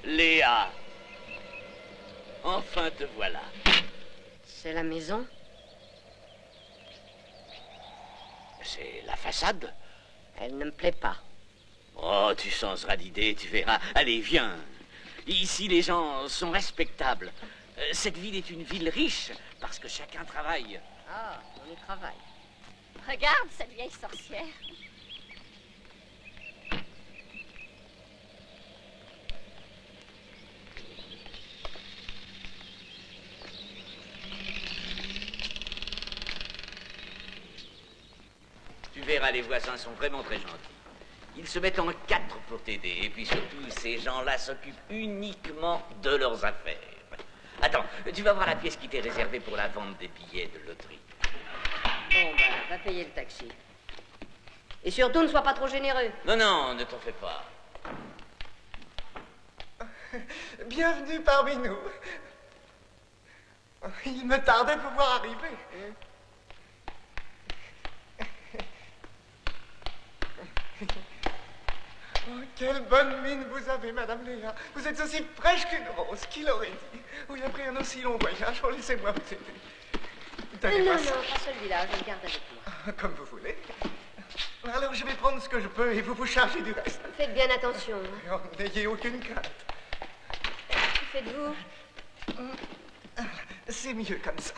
Léa, enfin te voilà. C'est la maison? C'est la façade. Elle ne me plaît pas. Oh, tu changeras d'idée, tu verras. Allez, viens. Ici, les gens sont respectables. Cette ville est une ville riche parce que chacun travaille. Ah, on y travaille. Regarde cette vieille sorcière. Tu verras, les voisins sont vraiment très gentils. Ils se mettent en quatre pour t'aider. Et puis surtout, ces gens-là s'occupent uniquement de leurs affaires. Attends, tu vas voir la pièce qui t'est réservée pour la vente des billets de loterie. Bon, bah, va payer le taxi. Et surtout, ne sois pas trop généreux. Non, non, ne t'en fais pas. Bienvenue parmi nous. Il me tardait de vous voir arriver. Oh, quelle bonne mine vous avez, Madame Léa. Vous êtes aussi fraîche qu'une rose. Qui l'aurait dit? Oui, après un aussi long voyage, laissez-moi vous aider. Non, non, pas celui-là, je le garde avec moi. Comme vous voulez. Alors, je vais prendre ce que je peux et vous vous chargez du reste. Faites bien attention. Oh, n'ayez aucune crainte. Que faites-vous? C'est mieux comme ça.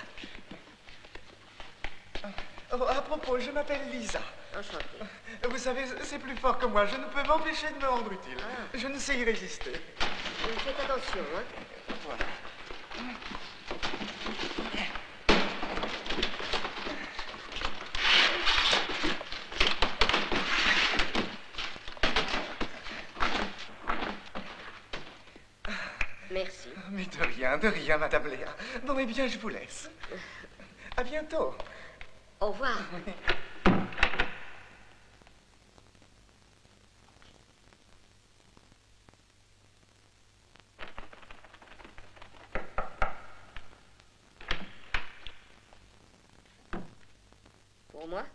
Oh, à propos, je m'appelle Lisa. Enchantée. Vous savez, c'est plus fort que moi. Je ne peux m'empêcher de me rendre utile. Ah. Je ne sais y résister. Faites attention, hein. Voilà. Merci. Mais de rien, Madame Léa. Bon, eh bien, je vous laisse. À bientôt. Au revoir. Pour moi?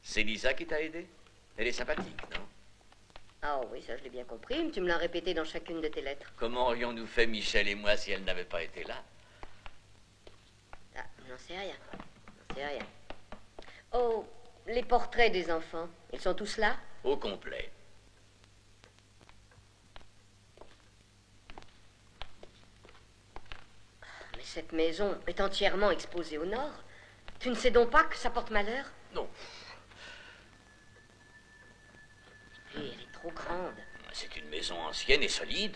C'est Lisa qui t'a aidé? Elle est sympathique, non? Ah oui, ça je l'ai bien compris. Tu me l'as répété dans chacune de tes lettres. Comment aurions-nous fait, Michel et moi, si elle n'avait pas été là? Ah, j'en sais rien. J'en sais rien. Oh, les portraits des enfants, ils sont tous là? Au complet. Mais cette maison est entièrement exposée au nord. Tu ne sais donc pas que ça porte malheur? Non. Oui, elle est trop grande. C'est une maison ancienne et solide.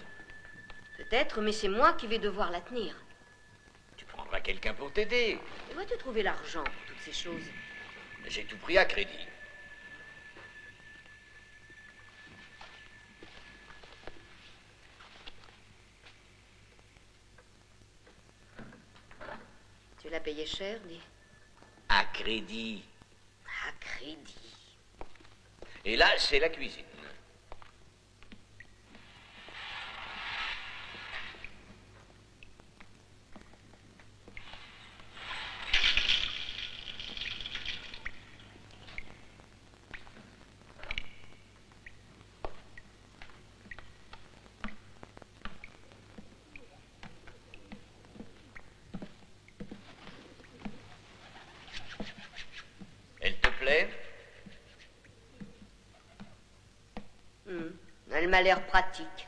Peut-être, mais c'est moi qui vais devoir la tenir. Tu prendras quelqu'un pour t'aider. Où vas-tu trouver l'argent pour toutes ces choses? J'ai tout pris à crédit. Tu l'as payé cher, dis? À crédit. À crédit. Et là, c'est la cuisine. Elle te plaît? Elle m'a l'air pratique.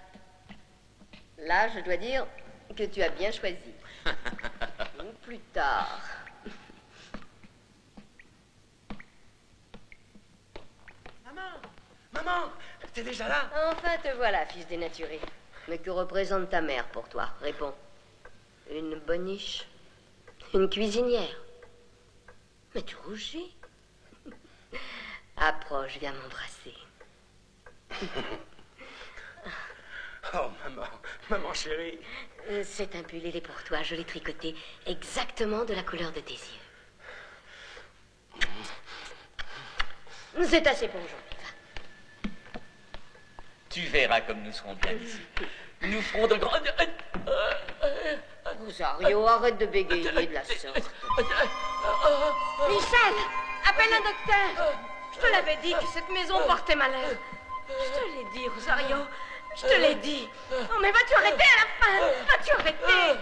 Là, je dois dire que tu as bien choisi. Ou plus tard. Maman, t'es déjà là? Enfin, te voilà, fils dénaturé. Mais que représente ta mère pour toi? Réponds. Une boniche? Une cuisinière? Mais tu rougis. Approche, viens m'embrasser. Oh, maman chérie. C'est un pull, il est pour toi. Je l'ai tricoté exactement de la couleur de tes yeux. C'est assez pour aujourd'hui. Va. Tu verras comme nous serons bien ici. Nous ferons de grands... Rosario, arrête de bégayer de la sorte. Michel, appelle un docteur. Je te l'avais dit que cette maison portait malheur. Je te l'ai dit, Rosario. Je te l'ai dit. Oh, mais vas-tu arrêter à la fin? Vas-tu arrêter?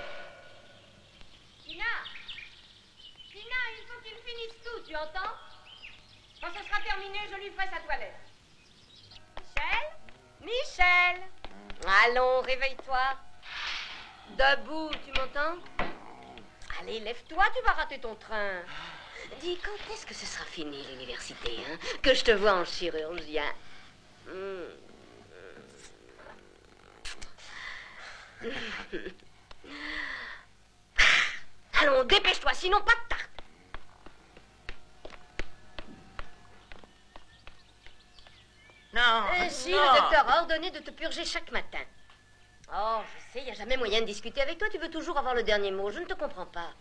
Tina, il faut qu'il finisse tout, tu entends? Quand ce sera terminé, je lui ferai sa toilette. Michel? Allons, réveille-toi. Debout, tu m'entends? Allez, lève-toi, tu vas rater ton train. Dis, quand est-ce que ce sera fini l'université, hein? Que je te vois en chirurgien. Allons, dépêche-toi, sinon pas de tarte. Non. Si, non. le docteur a ordonné de te purger chaque matin. Oh, je sais, il n'y a jamais moyen de discuter avec toi. Tu veux toujours avoir le dernier mot. Je ne te comprends pas.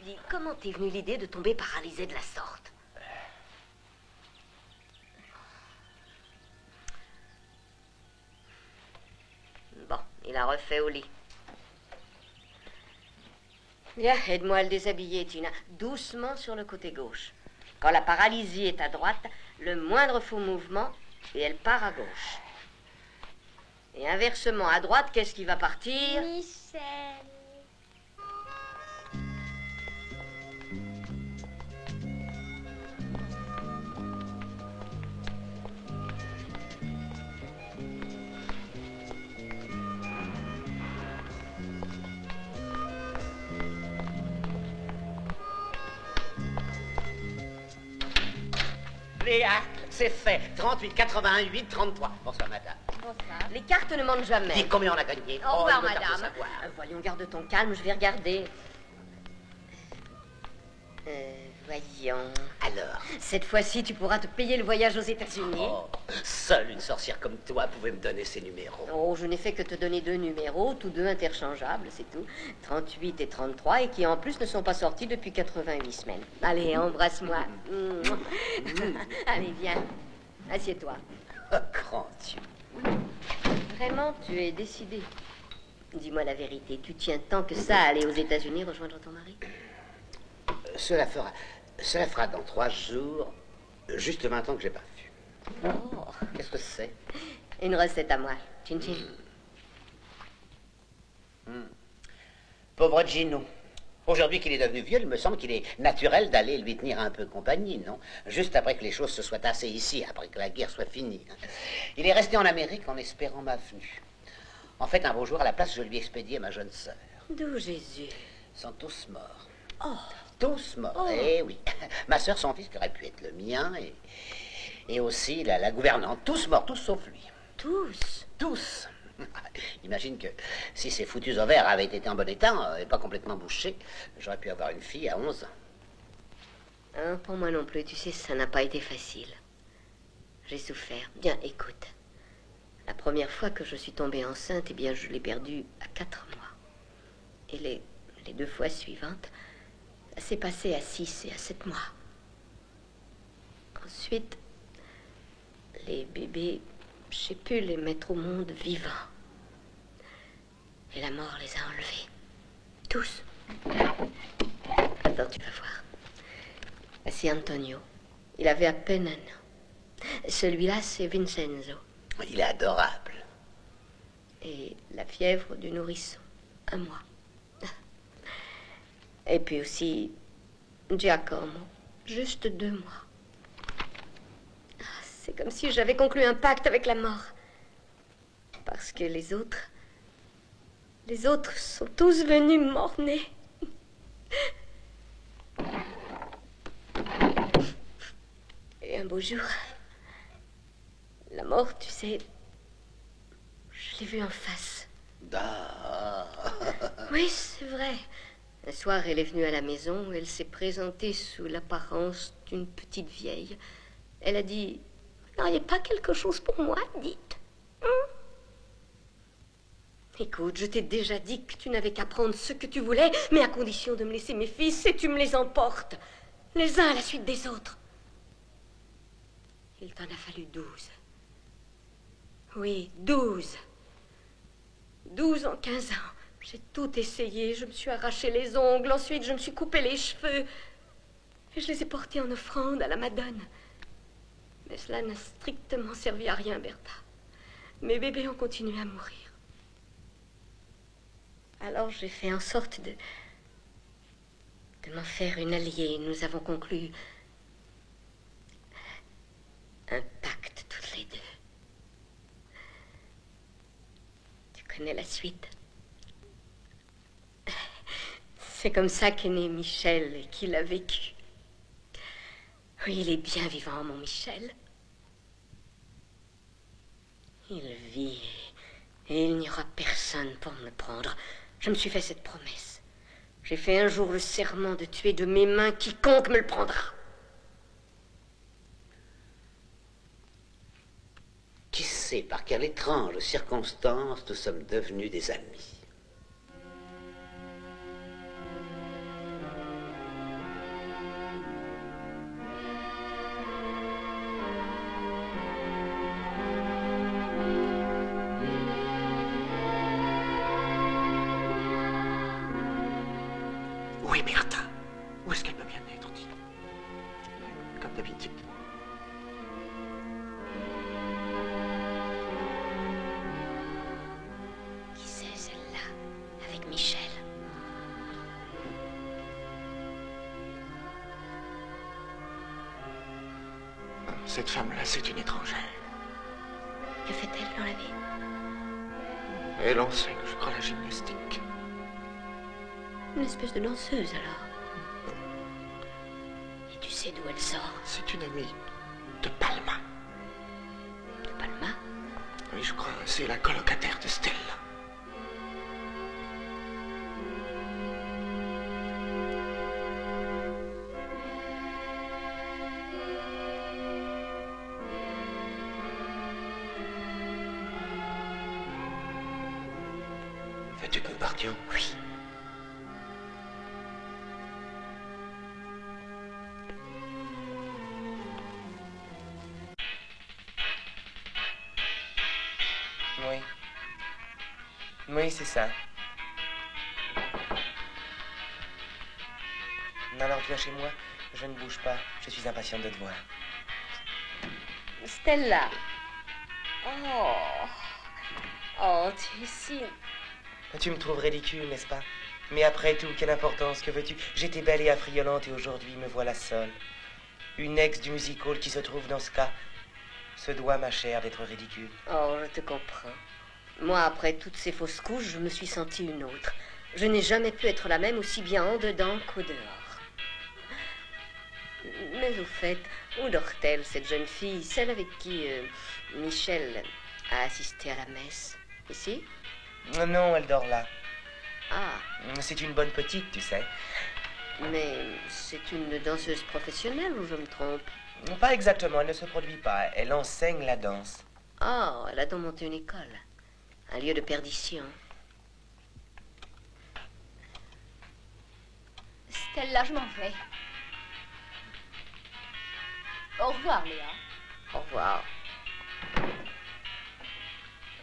Dis, comment t'es venue l'idée de tomber paralysé de la sorte? Bon, il a refait au lit. Viens, aide-moi à le déshabiller, Tina. Doucement sur le côté gauche. Quand la paralysie est à droite, le moindre faux mouvement, et elle part à gauche. Et inversement, à droite, qu'est-ce qui va partir? Michel. Léa, c'est fait. 38, 88, 33. Bonsoir, madame. Les cartes ne mentent jamais. Dis combien on a gagné. Au revoir, il me tarde de madame. savoir. Voyons, garde ton calme, je vais regarder. Voyons. Alors, Cette fois-ci, tu pourras te payer le voyage aux États-Unis. oh, seule une sorcière comme toi pouvait me donner ces numéros. Oh, je n'ai fait que te donner 2 numéros, tous 2 interchangeables, c'est tout. 38 et 33, et qui en plus ne sont pas sortis depuis 88 semaines. Allez, embrasse-moi. Allez, viens. Assieds-toi. Oh, grand Dieu. Vraiment, tu es décidé. Dis-moi la vérité, tu tiens tant que ça à aller aux États-Unis rejoindre ton mari? Cela fera dans 3 jours, juste 20 ans que j'ai pas vu. Oh, Qu'est-ce que c'est? une recette à moi. Chin chin. Pauvre Gino. Aujourd'hui qu'il est devenu vieux, il me semble qu'il est naturel d'aller lui tenir un peu compagnie, non? Juste après que les choses se soient tassées ici, après que la guerre soit finie. Il est resté en Amérique en espérant ma venue. En fait, un beau jour, à la place, je lui ai expédié ma jeune sœur. D'où Jésus? Ils sont tous morts. Oh, Tous morts, eh oui. Ma sœur, son fils, qui aurait pu être le mien, Et aussi la gouvernante. Tous morts, tous sauf lui. Tous? Tous. Imagine que si ces foutus ovaires avaient été en bon état et pas complètement bouchés, j'aurais pu avoir une fille à 11 ans. Hein, pour moi non plus, tu sais, ça n'a pas été facile. J'ai souffert. Bien, écoute. La première fois que je suis tombée enceinte, eh bien, je l'ai perdue à 4 mois. Et les 2 fois suivantes, ça s'est passé à 6 et à 7 mois. Ensuite, les bébés, j'ai pu les mettre au monde vivants. Et la mort les a enlevés. Tous. Attends, tu vas voir. C'est Antonio. Il avait à peine 1 an. Celui-là, c'est Vincenzo. Il est adorable. Et la fièvre du nourrisson. 1 mois. Et puis aussi Giacomo. Juste 2 mois. C'est comme si j'avais conclu un pacte avec la mort. Parce que les autres sont tous venus mort-nés. Et un beau jour, la mort, tu sais, je l'ai vue en face. Ah. Oui, c'est vrai. Un soir, elle est venue à la maison. Elle s'est présentée sous l'apparence d'une petite vieille. Elle a dit, « Vous n'auriez pas quelque chose pour moi, dites. Écoute, je t'ai déjà dit que tu n'avais qu'à prendre ce que tu voulais, mais à condition de me laisser mes fils, et tu me les emportes, les uns à la suite des autres. » Il t'en a fallu 12. Oui, 12. 12 en 15 ans. J'ai tout essayé. Je me suis arraché les ongles. Ensuite, je me suis coupé les cheveux. Et je les ai portés en offrande à la Madone. Mais cela n'a strictement servi à rien, Bertha. Mes bébés ont continué à mourir. Alors, j'ai fait en sorte de m'en faire une alliée. Nous avons conclu un pacte toutes les 2. Tu connais la suite? C'est comme ça qu'est né Michel et qu'il a vécu. Oui, il est bien vivant, mon Michel. Il vit et il n'y aura personne pour me prendre. Je me suis fait cette promesse. J'ai fait un jour le serment de tuer de mes mains quiconque me le prendra. Qui sait par quelle étrange circonstance nous sommes devenus des amis. Oui, Bertha. Où est-ce qu'elle peut bien être, dit? Comme d'habitude. Qui c'est celle-là, avec Michel? Cette femme-là, c'est une étrangère. Que fait-elle dans la vie? Elle enseigne, je crois, la gymnastique. Une espèce de danseuse, alors. Et tu sais d'où elle sort? C'est une amie de Palma. De Palma? Oui, je crois, c'est la colocataire de Stella. Veux-tu que nous partions? Oui. Oui. Oui, c'est ça. Alors tu viens chez moi, je ne bouge pas. Je suis impatiente de te voir. Stella. Oh. Oh, tu es si... Tu me trouves ridicule, n'est-ce pas? Mais après tout, quelle importance, que veux-tu? J'étais belle et affriolante et aujourd'hui me voilà seule. Une ex du music hall qui se trouve dans ce cas se doit, ma chère, d'être ridicule. Oh, je te comprends. Moi, après toutes ces fausses couches, je me suis sentie une autre. Je n'ai jamais pu être la même aussi bien en dedans qu'au dehors. Mais au fait, où dort-elle, cette jeune fille, celle avec qui Michel a assisté à la messe? Ici? Non, elle dort là. Ah, C'est une bonne petite, tu sais. mais c'est une danseuse professionnelle ou je me trompe? Pas exactement, elle ne se produit pas. Elle enseigne la danse. Oh, elle a donc monté une école. Un lieu de perdition. Stella, je m'en vais. Au revoir, Léa. Au revoir.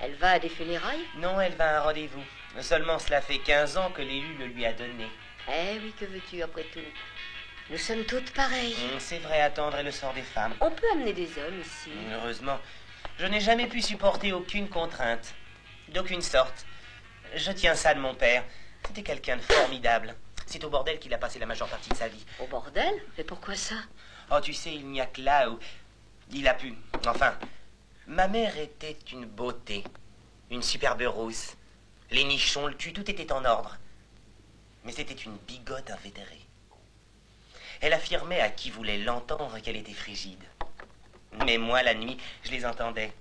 Elle va à des funérailles? Non, elle va à un rendez-vous. Seulement cela fait 15 ans que l'élu le lui a donné. Eh oui, que veux-tu après tout? Nous sommes toutes pareilles. C'est vrai, attendre est le sort des femmes. On peut amener des hommes ici. Heureusement, je n'ai jamais pu supporter aucune contrainte. D'aucune sorte. Je tiens ça de mon père. C'était quelqu'un de formidable. C'est au bordel qu'il a passé la majeure partie de sa vie. Au bordel? Mais pourquoi ça? Oh, tu sais, il n'y a que là où il a pu. Enfin, ma mère était une beauté. Une superbe rousse. Les nichons, le cul, tout était en ordre. Mais c'était une bigote invétérée. Elle affirmait à qui voulait l'entendre qu'elle était frigide. Mais moi, la nuit, je les entendais.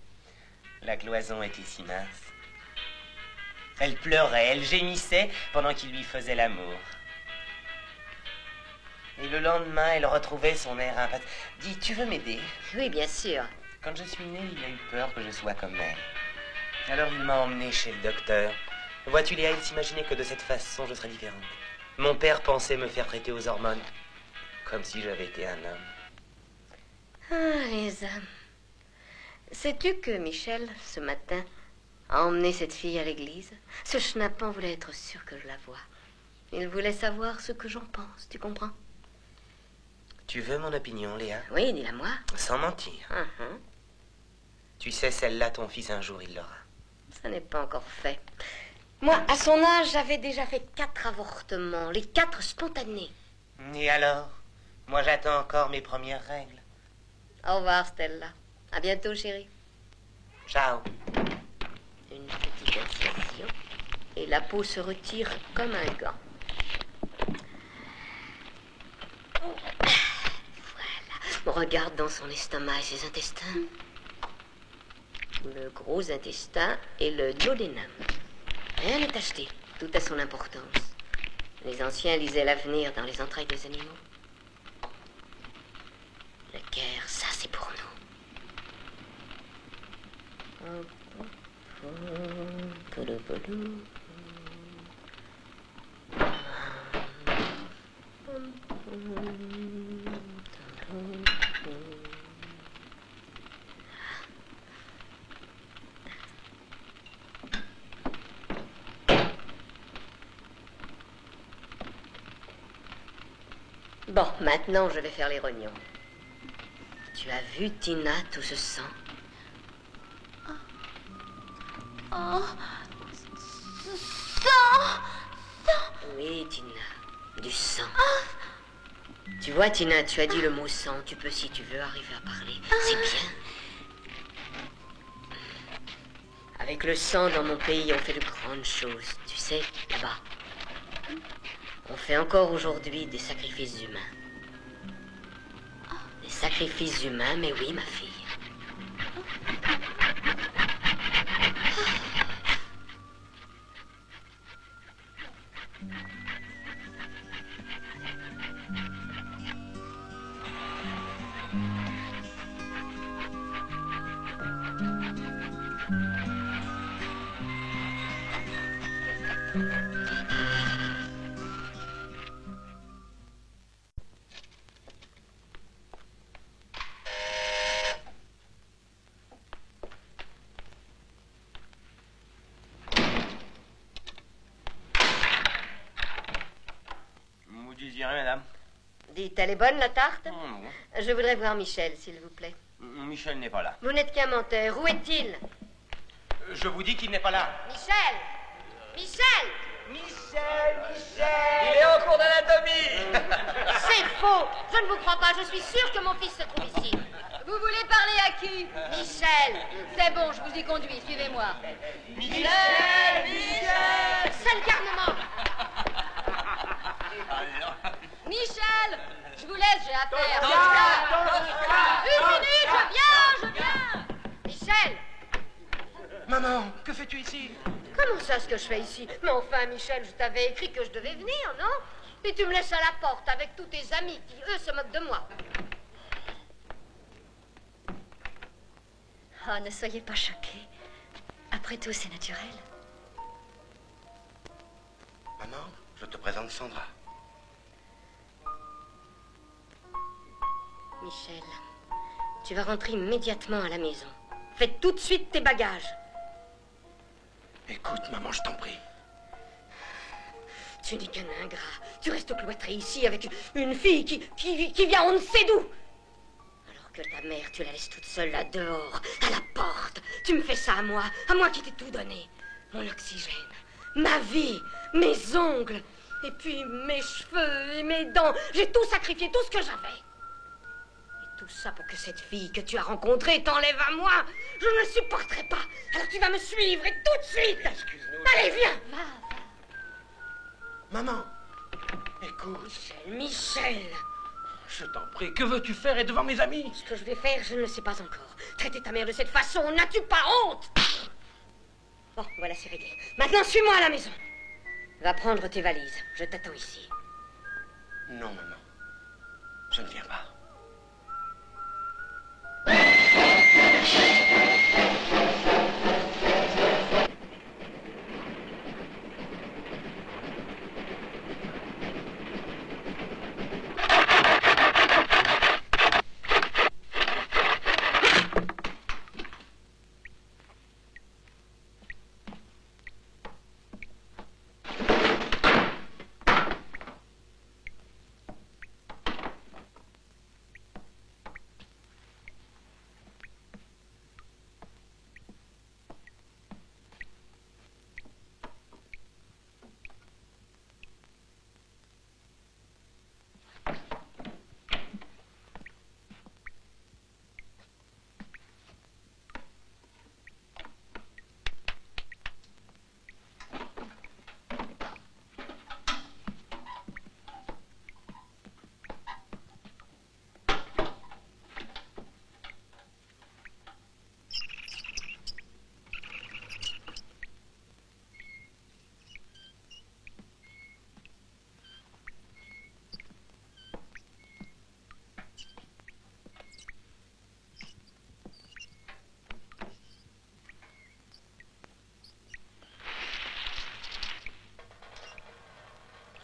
La cloison était si mince. Elle pleurait, elle gémissait pendant qu'il lui faisait l'amour. Et le lendemain, elle retrouvait son air impassible. Dis, tu veux m'aider? Oui, bien sûr. Quand je suis né, il a eu peur que je sois comme elle. Alors il m'a emmené chez le docteur. Vois-tu, Léa, il s'imaginait que de cette façon, je serais différente. Mon père pensait me faire traiter aux hormones, comme si j'avais été un homme. Ah, les hommes. Sais-tu que Michel, ce matin, a emmené cette fille à l'église? Ce schnappant voulait être sûr que je la voie. Il voulait savoir ce que j'en pense, tu comprends? Tu veux mon opinion, Léa? Oui, dis-la moi. Sans mentir. Tu sais, celle-là, ton fils, un jour, il l'aura. Ça n'est pas encore fait. Moi, à son âge, j'avais déjà fait 4 avortements, les 4 spontanés. Et alors? Moi, j'attends encore mes premières règles. Au revoir, Stella. À bientôt, chérie. Ciao. Une petite incision. Et la peau se retire comme un gant. Voilà. On regarde dans son estomac et ses intestins. Le gros intestin et le duodénum. Rien n'est acheté. Tout a son importance. Les anciens lisaient l'avenir dans les entrailles des animaux. Le cœur, ça c'est pour nous. Bon, maintenant je vais faire les rognons. Tu as vu, Tina, tout ce sang? Oh, sang! Oui, Tina, du sang. Tu vois, Tina, tu as dit le mot sang. Tu peux, si tu veux, arriver à parler. C'est bien. Avec le sang dans mon pays, on fait de grandes choses. Tu sais, là-bas. On fait encore aujourd'hui des sacrifices humains. Des sacrifices humains, mais oui, ma fille. Vous disiez rien, madame? Dites, elle est bonne, la tarte? Non. Je voudrais voir Michel, s'il vous plaît. Michel n'est pas là. Vous n'êtes qu'un menteur. Où est-il? Je vous dis qu'il n'est pas là. Michel! Michel! Il est en cours d'anatomie. C'est faux! Je ne vous crois pas. Je suis sûre que mon fils se trouve ici. Vous voulez parler à qui? Michel! C'est bon, je vous y conduis, suivez-moi. Michel! C'est le garnement! Michel, je vous laisse, j'ai affaire. Une minute, je viens. Michel. Maman, que fais-tu ici? Comment ça, ce que je fais ici? Mais enfin, Michel, je t'avais écrit que je devais venir, non? Et tu me laisses à la porte avec tous tes amis qui, eux, se moquent de moi. Oh, ne soyez pas choqués. Après tout, c'est naturel. Maman, je te présente Sandra. Michel, tu vas rentrer immédiatement à la maison. Fais tout de suite tes bagages. Écoute, maman, je t'en prie. Tu n'es qu'un ingrat. Tu restes cloîtré ici avec une fille qui vient on ne sait d'où. Alors que ta mère, tu la laisses toute seule là dehors, à la porte. Tu me fais ça à moi qui t'ai tout donné. Mon oxygène, ma vie, mes ongles, et puis mes cheveux et mes dents. J'ai tout sacrifié, tout ce que j'avais. Et tout ça pour que cette fille que tu as rencontrée t'enlève à moi. Je ne le supporterai pas. Alors tu vas me suivre et tout de suite. Excuse-nous. Allez, viens. Maman, écoute. Michel. Je t'en prie, que veux-tu faire et devant mes amis? Ce que je vais faire, je ne le sais pas encore. Traiter ta mère de cette façon, n'as-tu pas honte? Bon, voilà, c'est réglé. Maintenant, suis-moi à la maison. Va prendre tes valises. Je t'attends ici. Non, maman. Je ne viens pas.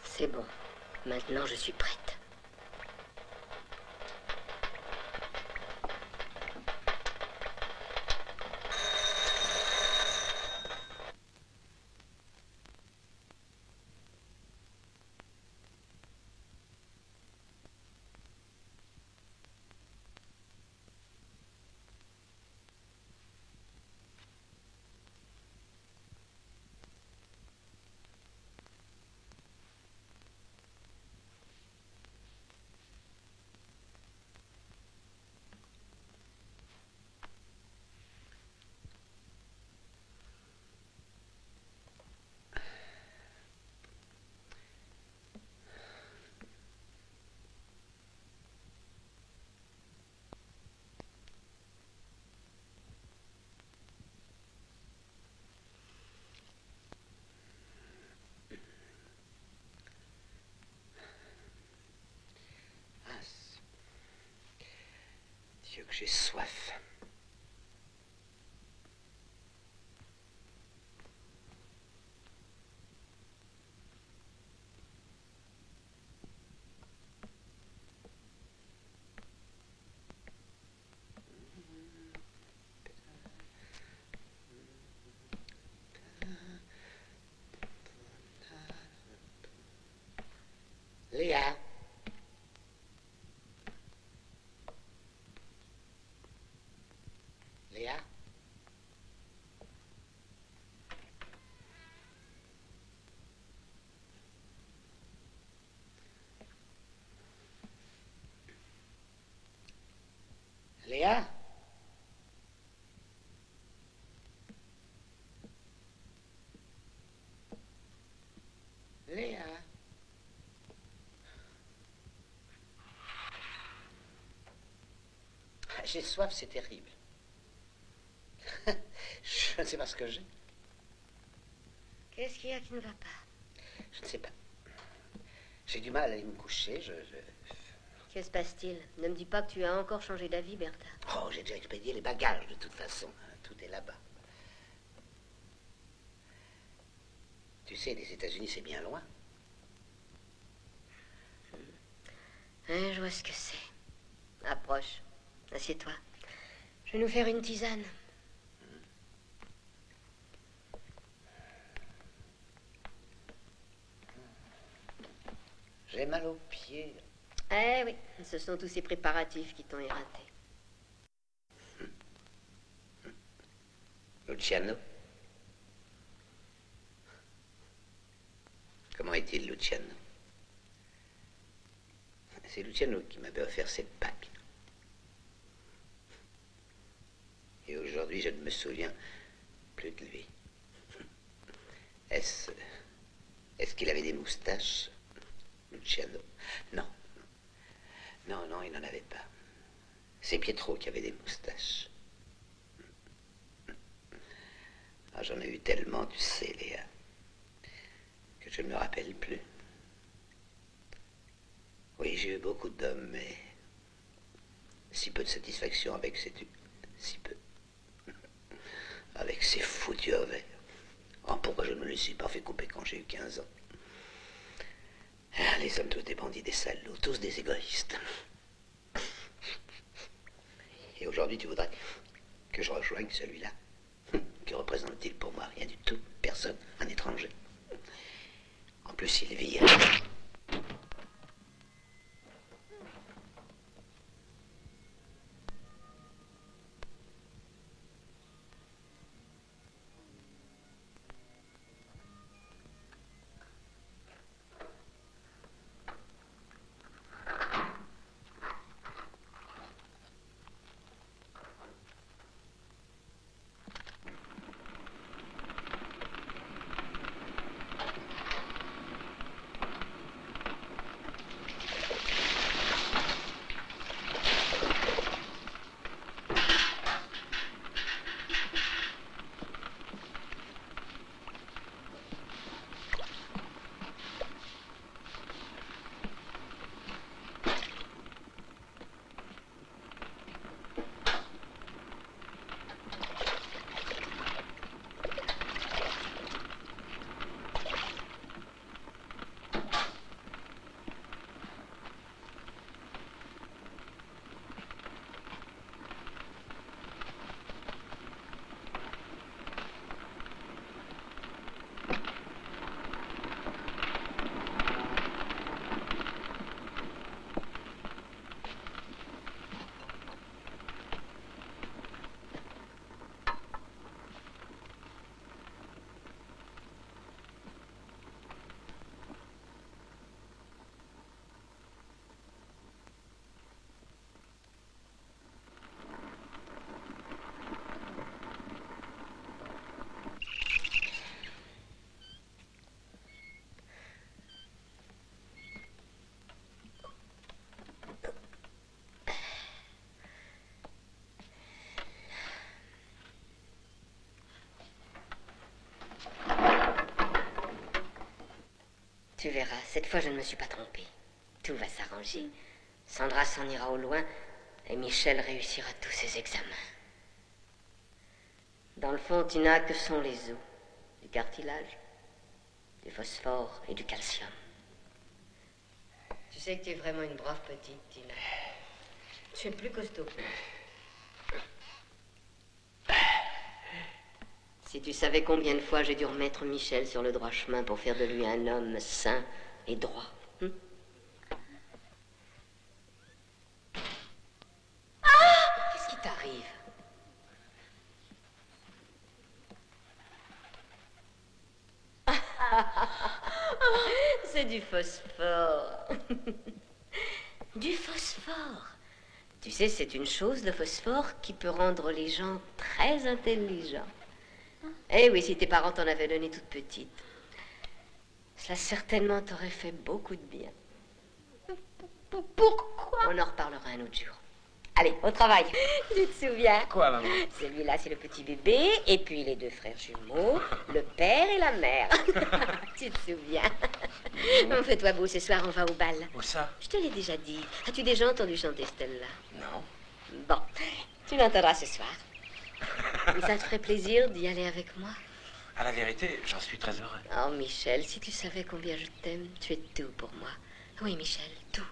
C'est bon. Maintenant, je suis prête. Dieu, que j'ai soif. Léa. Léa. Léa. Léa. J'ai soif, c'est terrible. Je ne sais pas ce que j'ai. Qu'est-ce qu'il y a qui ne va pas? Je ne sais pas. J'ai du mal à aller me coucher, Que se passe-t-il? Ne me dis pas que tu as encore changé d'avis, Bertha. Oh, j'ai déjà expédié les bagages, de toute façon. Tout est là-bas. Tu sais, les États-Unis, c'est bien loin. Hein, je vois ce que c'est. Approche. Assieds-toi. Je vais nous faire une tisane. J'ai mal aux pieds. Eh oui, ce sont tous ces préparatifs qui t'ont éreinté. Luciano? Comment est-il, Luciano? C'est Luciano qui m'avait offert cette Pâques. Et aujourd'hui, je ne me souviens plus de lui. Est-ce qu'il avait des moustaches, Luciano? Non. Non, il n'en avait pas. C'est Pietro qui avait des moustaches. Ah, j'en ai eu tellement, tu sais, Léa, que je ne me rappelle plus. Oui, j'ai eu beaucoup d'hommes, mais si peu de satisfaction avec si peu. Avec ces foutus ovaires. Oh, pourquoi je ne me les suis pas fait couper quand j'ai eu 15 ans? Ah, les hommes, tous des bandits, des salauds, tous des égoïstes. Et aujourd'hui, tu voudrais que je rejoigne celui-là? Que représente-t-il pour moi? Rien du tout. Personne. Un étranger. En plus, il vit... Tu verras, cette fois je ne me suis pas trompée. Tout va s'arranger. Sandra s'en ira au loin et Michel réussira tous ses examens. Dans le fond, Tina, que sont les os? Du cartilage, du phosphore et du calcium. Tu sais que tu es vraiment une brave petite, Tina. Tu es plus costaud que moi. Si tu savais combien de fois j'ai dû remettre Michel sur le droit chemin pour faire de lui un homme sain et droit. Qu'est-ce qui t'arrive? C'est du phosphore. Du phosphore. Tu sais, c'est une chose, le phosphore, qui peut rendre les gens très intelligents. Eh oui, si tes parents t'en avaient donné toute petite. Cela certainement t'aurait fait beaucoup de bien. Pourquoi? On en reparlera un autre jour. Allez, au travail. Tu te souviens? Quoi, maman? Celui-là, c'est le petit bébé, et puis les deux frères jumeaux, le père et la mère. Tu te souviens? Bon, fais-toi beau, ce soir, on va au bal. Où ça? Je te l'ai déjà dit. As-tu déjà entendu chanter Stella? Non. Bon, tu l'entendras ce soir. Et ça te ferait plaisir d'y aller avec moi? À la vérité, j'en suis très heureux. Oh, Michel, si tu savais combien je t'aime, tu es tout pour moi. Oui, Michel, tout.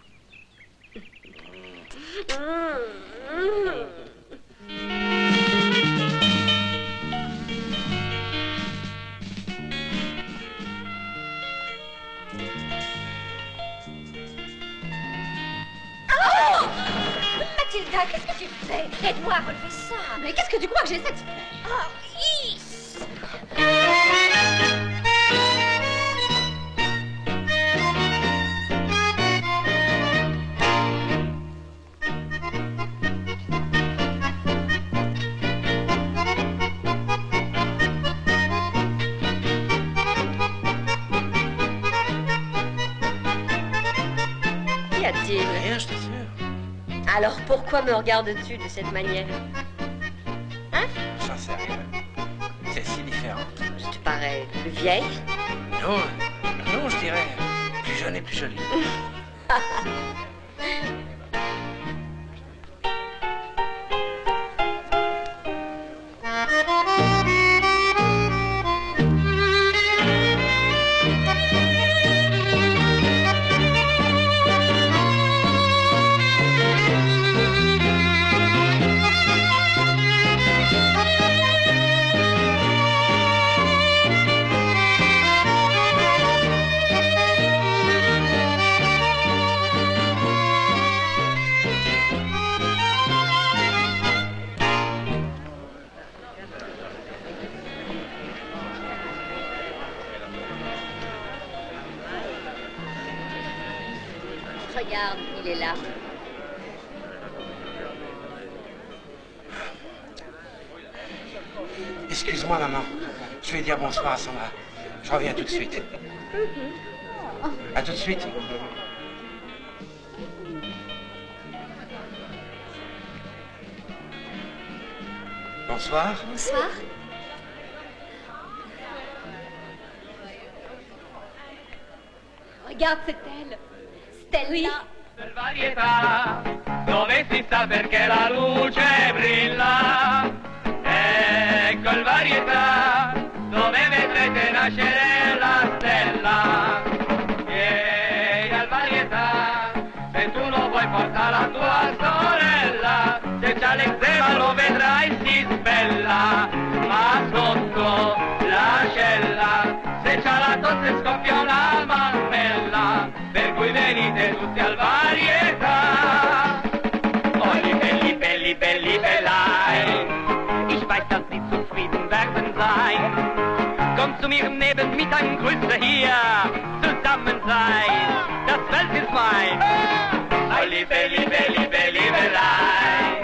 Mathilda, qu'est-ce que tu fais? Aide-moi à relever ça. Mais qu'est-ce que tu crois que j'essaie de... Oh, is. Qu'y a-t-il? Rien, je t'assure. Alors pourquoi me regardes-tu de cette manière? Hein? J'en sais rien. C'est si différent. Je te parais plus vieille? Non, non, je dirais plus jeune et plus jolie. Regarde, il est là. Excuse-moi, maman. Je vais dire bonsoir à Sandra. Je reviens tout de suite. À tout de suite. Bonsoir. Bonsoir. Regarde, c'est elle. Stella. Varietà, dove si sa perché la luce brilla. Ecco il varietà, dove vedrete nascere la stella. Vieni al varietà, se tu lo vuoi porta la tua sorella. Se c'ha l'eczema lo vedrai si sbella, ma sotto l'ascella, se c'ha la tosse scoppia una mammella. Per cui venite tutti al varietà. Oh, belli, belli, belli, bellein. Ich weiß, dass Sie zufrieden werden sein. Kommt zu mir neben mit ein Grüße hier. Zusammen sein, das Feld ist mein. Olli, belli, belli, belli, bellein.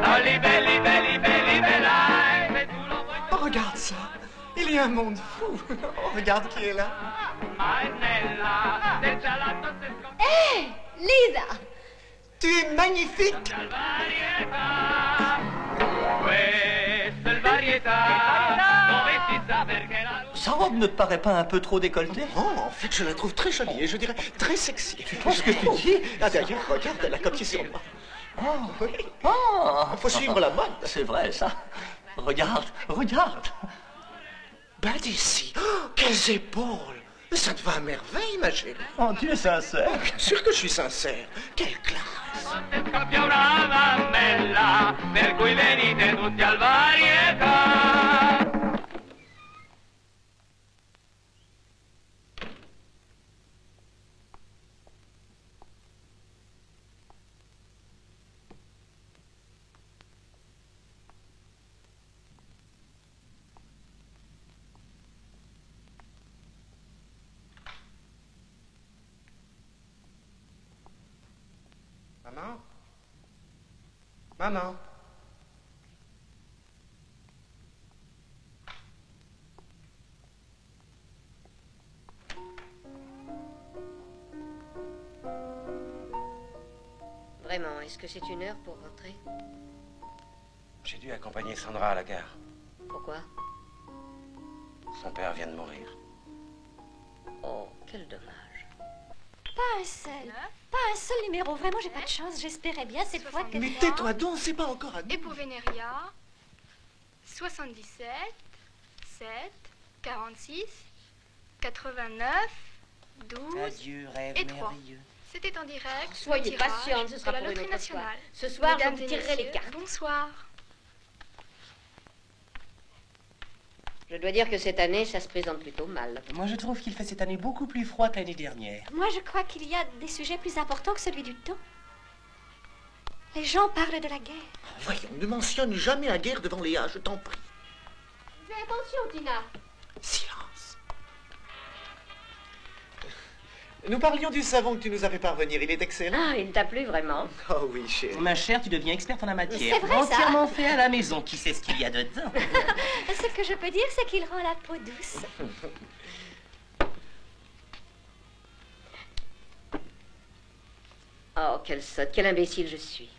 Olli, belli, belli, belli, bellein. Oh, regarde ça. Il y a un monde fou. Oh, regarde qui est là. Hé, Lisa. Tu es magnifique. Sa robe ne te paraît pas un peu trop décolletée? Oh, en fait, je la trouve très jolie et je dirais très sexy. Tu penses que tu dis? Ah, d'ailleurs, regarde, elle a copié sur moi. Oh, Oui. oh. Il faut suivre la mode. C'est vrai, ça. Regarde, regarde. Ben d'ici. Oh, quelles épaules. Ça te va à merveille, ma chérie. Oh, tu es sincère. Oh, bien sûr que je suis sincère. Quelle classe. Scoppia una mammella, per cui venite tutti al varietà. Maman? Maman? Vraiment, est-ce que c'est une heure pour rentrer? J'ai dû accompagner Sandra à la gare. Pourquoi? Son père vient de mourir. Oh, quel dommage. Pas un seul. Pas un seul numéro. Vraiment, j'ai pas de chance. J'espérais bien cette fois que... Mais tais-toi donc, c'est pas encore à nous. Et pour Vénéria, 77, 7, 46, 89, 12 Adieu, rêve et 3. merveilleux. C'était en direct. Soyez le tirage patiente, ce sera de la pour une loterie autre fois. nationale. Ce soir, je Mesdames vous et tirerai les messieurs, cartes. Bonsoir. Je dois dire que cette année, ça se présente plutôt mal. Moi, je trouve qu'il fait cette année beaucoup plus froid que l'année dernière. Moi, je crois qu'il y a des sujets plus importants que celui du temps. Les gens parlent de la guerre. Voyons, ne mentionne jamais la guerre devant Léa, je t'en prie. Fais attention, Tina. Silence. Nous parlions du savon que tu nous as fait parvenir, il est excellent. Ah, il t'a plu vraiment? Oh oui, chérie. Ma chère, tu deviens experte en la matière. C'est vrai, ça. Entièrement fait à la maison. Qui sait ce qu'il y a dedans? Ce que je peux dire, c'est qu'il rend la peau douce. Oh, quelle sotte, quel imbécile je suis.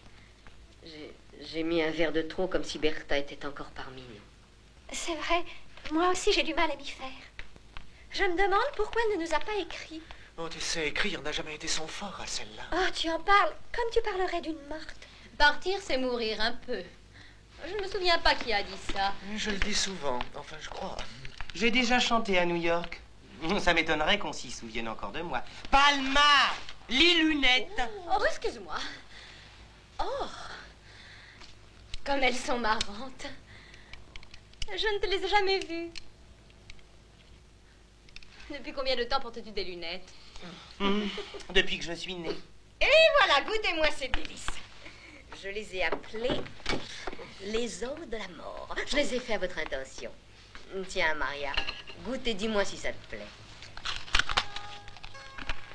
J'ai mis un verre de trop comme si Bertha était encore parmi nous. C'est vrai. Moi aussi, j'ai du mal à m'y faire. Je me demande pourquoi elle ne nous a pas écrit. Oh, tu sais, écrire n'a jamais été son fort à celle-là. Oh, tu en parles comme tu parlerais d'une morte. Partir, c'est mourir un peu. Je ne me souviens pas qui a dit ça. Je le dis souvent, enfin je crois. J'ai déjà chanté à New York. Ça m'étonnerait qu'on s'y souvienne encore de moi. Palma! Les lunettes! Oh, excuse-moi. Oh, comme elles sont marrantes. Je ne te les ai jamais vues. Depuis combien de temps portes-tu des lunettes? Depuis que je suis née. Et voilà, goûtez-moi ces délices. Je les ai appelés les os de la mort. Je les ai fait à votre intention. Tiens, Maria, goûte et dis-moi si ça te plaît.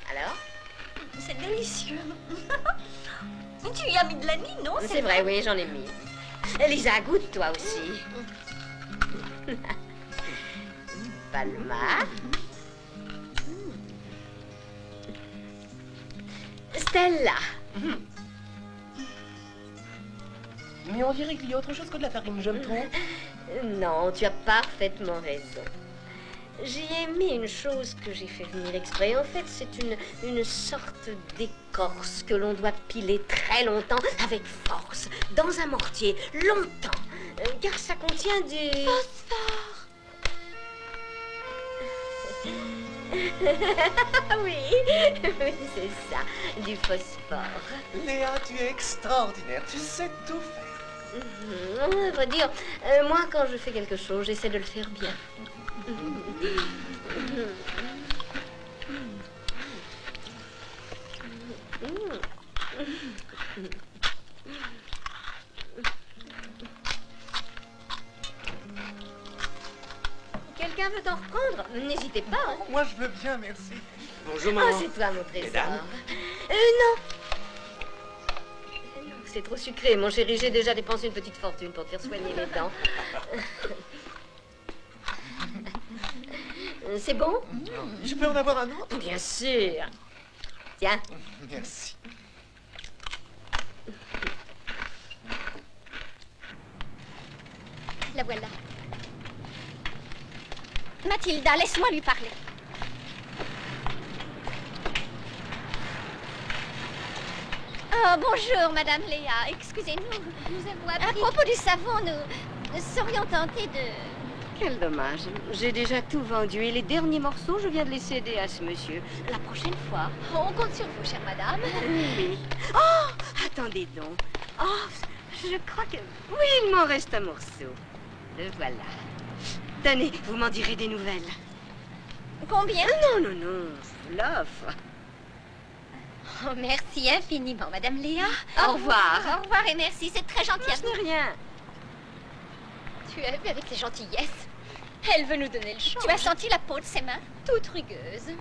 Alors? C'est délicieux. Tu y as mis de l'anis, non? C'est vrai, oui, j'en ai mis. Lisa, goûte toi aussi. Palma. Stella. Mais on dirait qu'il y a autre chose que de la farine, je me trompe. Non, tu as parfaitement raison. J'y ai mis une chose que j'ai fait venir exprès. En fait, c'est une sorte d'écorce que l'on doit piler très longtemps avec force, dans un mortier, longtemps, car ça contient du... Phosphore. Oui, oui, c'est ça, du phosphore. Léa, tu es extraordinaire, tu sais tout faire. On va dire, moi, quand je fais quelque chose, j'essaie de le faire bien. Quelqu'un veut t'en reprendre? N'hésitez pas. Hein. Moi, je veux bien, merci. Bonjour, Oh, maman. c'est toi, mon trésor. Mesdames. Non. Non, c'est trop sucré, mon chéri. J'ai déjà dépensé une petite fortune pour te faire soigner les dents. C'est bon? Je peux en avoir un autre? Bien sûr. Tiens. Merci. La voilà. Mathilda, laisse-moi lui parler. Oh, bonjour, Madame Léa. Excusez-nous, nous avons appris... À propos du savon, nous serions tentés de... Quel dommage. J'ai déjà tout vendu et les derniers morceaux, je viens de les céder à ce monsieur. La prochaine fois. On compte sur vous, chère madame. Oui. Oh, attendez donc. Oh, je crois que... Oui, il m'en reste un morceau. Le voilà. Tenez, vous m'en direz des nouvelles. Combien? Non, non, non, je vous l'offre. Oh, merci infiniment, Madame Léa. Au revoir. Au revoir et merci, c'est très gentil à Ce vous. n'est rien. Tu as vu avec ses gentillesses. Elle veut nous donner le change. Tu as senti la peau de ses mains? Toute rugueuse.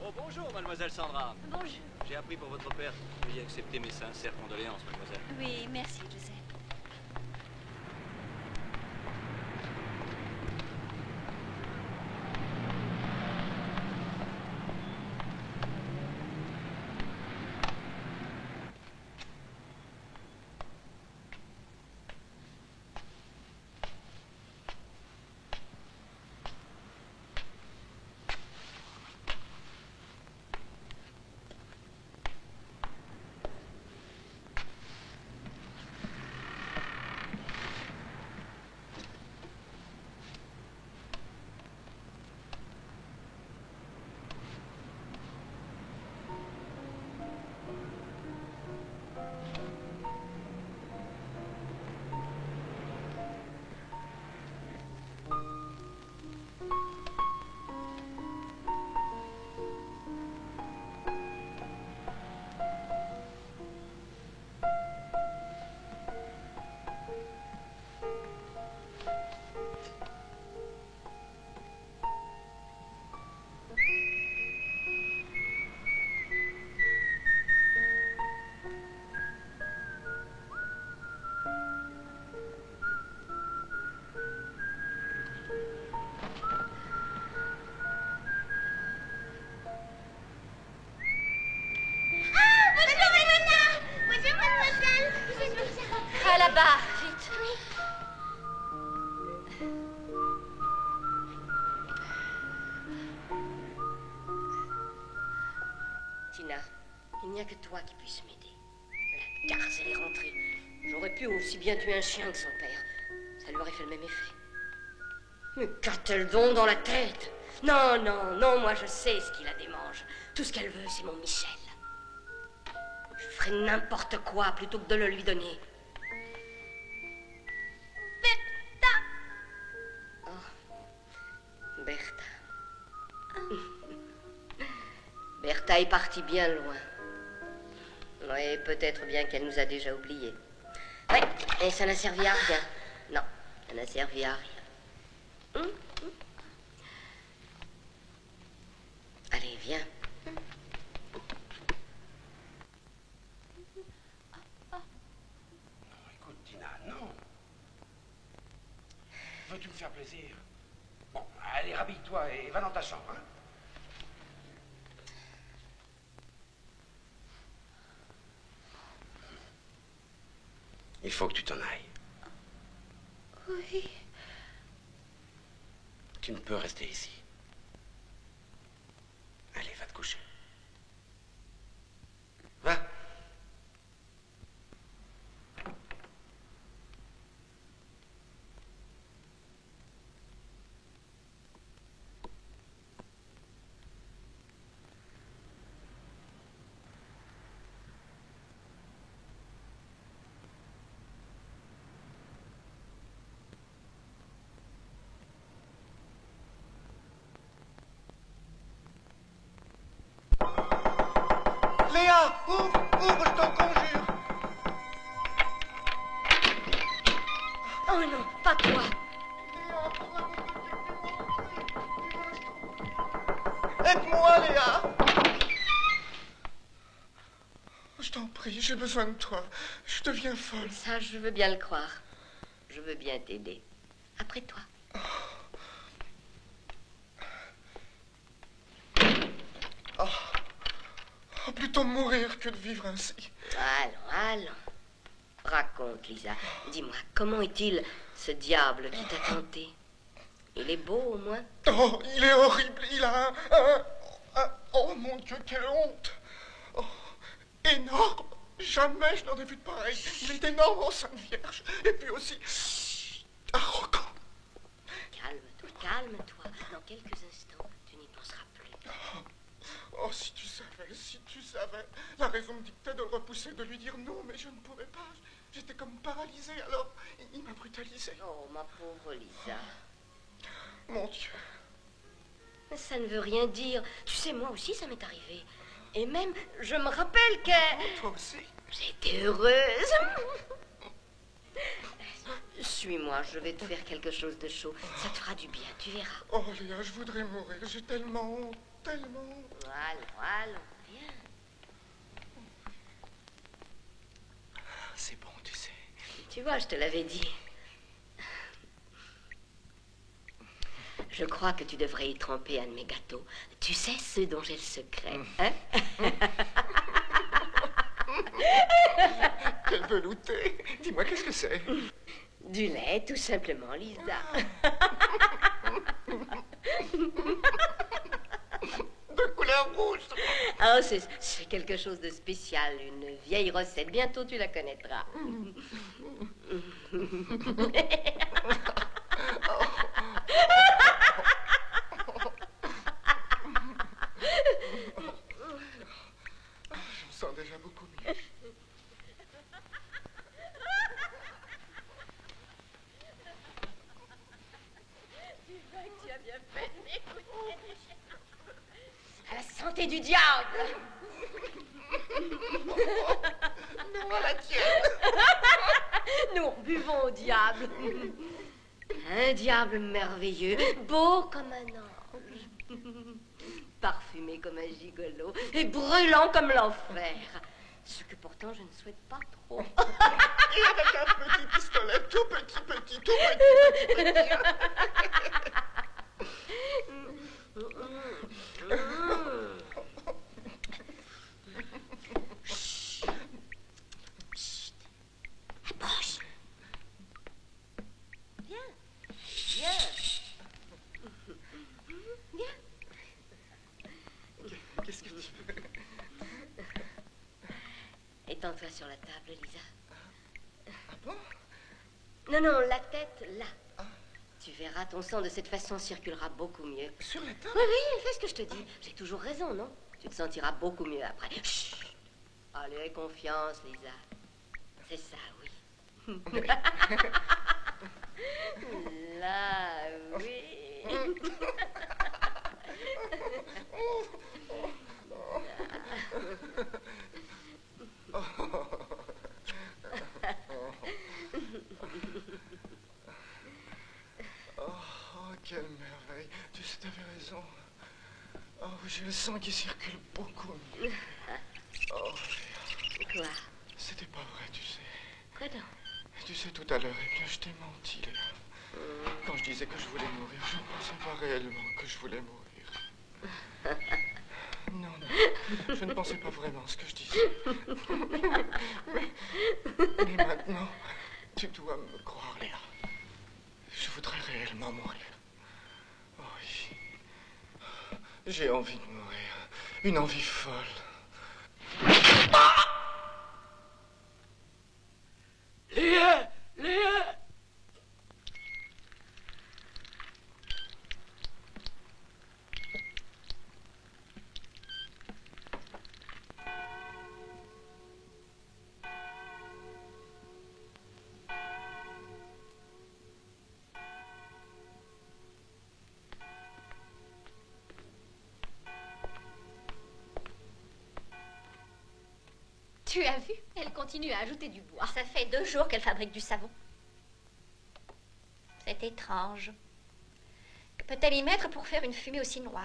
Oh, bonjour, mademoiselle Sandra. Bonjour. J'ai appris pour votre père. Veuillez accepter mes sincères condoléances, mademoiselle. Oui, merci, Joseph. Là-bas, vite. Tina, il n'y a que toi qui puisse m'aider. La garce, elle est rentrée. J'aurais pu aussi bien tuer un chien que son père. Ça lui aurait fait le même effet. Mais qu'a-t-elle donc dans la tête? Non, non, non, moi je sais ce qui la démange. Tout ce qu'elle veut, c'est mon Michel. Je ferais n'importe quoi plutôt que de le lui donner. Bertha. Bertha est partie bien loin. Oui, peut-être bien qu'elle nous a déjà oubliés. Oui, et ça n'a servi à rien. Non, ça n'a servi à rien. Allez, viens. Non, écoute, Tina, non. Veux-tu me faire plaisir? Bon, allez, rhabille-toi et va dans ta chambre, hein. Il faut que tu t'en ailles. Oui. Tu ne peux rester ici. Allez, va te coucher. Va. Léa, ouvre, ouvre, je t'en conjure. Oh non, pas toi. Aide-moi, Léa. Je t'en prie, j'ai besoin de toi. Je deviens folle. Ça, je veux bien le croire. Je veux bien t'aider. Après toi. Oh, plutôt mourir que de vivre ainsi. Allons, allons. Raconte, Lisa. Dis-moi, comment est-il, ce diable qui t'a tenté? Il est beau, au moins? Oh, il est horrible. Il a oh, mon Dieu, quelle honte. Oh, énorme. Jamais je n'en ai vu de pareil. Il est énorme en Sainte Vierge. Et puis aussi, arrogant. Calme-toi, calme-toi. Dans quelques instants, tu n'y penseras plus. Oh, si tu savais. La raison me dictait de le repousser, de lui dire non, mais je ne pouvais pas. J'étais comme paralysée, alors il m'a brutalisée. Oh, ma pauvre Lisa. Mon Dieu. Mais ça ne veut rien dire. Tu sais, moi aussi, ça m'est arrivé. Et même, je me rappelle que... Toi aussi? J'étais heureuse. Suis-moi, je vais te faire quelque chose de chaud. Ça te fera du bien, tu verras. Oh, Léa, je voudrais mourir. J'ai tellement honte, tellement honte. Allons, allons, viens. assez bon, tu sais. Tu vois, je te l'avais dit. Je crois que tu devrais y tremper un de mes gâteaux. Tu sais, ceux dont j'ai le secret, hein? Quel velouté! Dis-moi, qu'est-ce que c'est? Du lait, tout simplement, Lisa. De couleur rouge. Oh, c'est quelque chose de spécial, une vieille recette. Bientôt, tu la connaîtras. Je me sens déjà beaucoup mieux. Tu as bien fait de m'écouter. À la santé du diable. Non, à la tienne. Nous buvons au diable. Un diable merveilleux, beau comme un ange, parfumé comme un gigolo et brûlant comme l'enfer. Ce que pourtant je ne souhaite pas trop. Et avec un petit pistolet tout petit. Approche. Viens. Qu'est-ce que tu veux? Étends-toi sur la table, Lisa. Ah bon? Non, la tête là. Tu verras, ton sang de cette façon circulera beaucoup mieux. Sur la table? Oui, fais ce que je te dis. J'ai toujours raison, non? Tu te sentiras beaucoup mieux après. Chut. Allez, confiance, Lisa. C'est ça, oui. Là, oui. Oh, quelle merveille. Tu sais, t'avais raison. Oh, j'ai le sang qui circule beaucoup mieux. Oh, Quoi? c'était pas vrai, tu sais. Quoi donc? Tu sais, tout à l'heure, eh bien, je t'ai menti, Léa. Quand je disais que je voulais mourir, je ne pensais pas réellement que je voulais mourir. Non, je ne pensais pas vraiment ce que je disais. Mais maintenant, tu dois me croire, Léa. Je voudrais réellement mourir. Oh oui. J'ai envie de mourir. Une envie folle. Léa! Tu as vu? Elle continue à ajouter du bois. Ça fait 2 jours qu'elle fabrique du savon. C'est étrange. Que peut-elle y mettre pour faire une fumée aussi noire?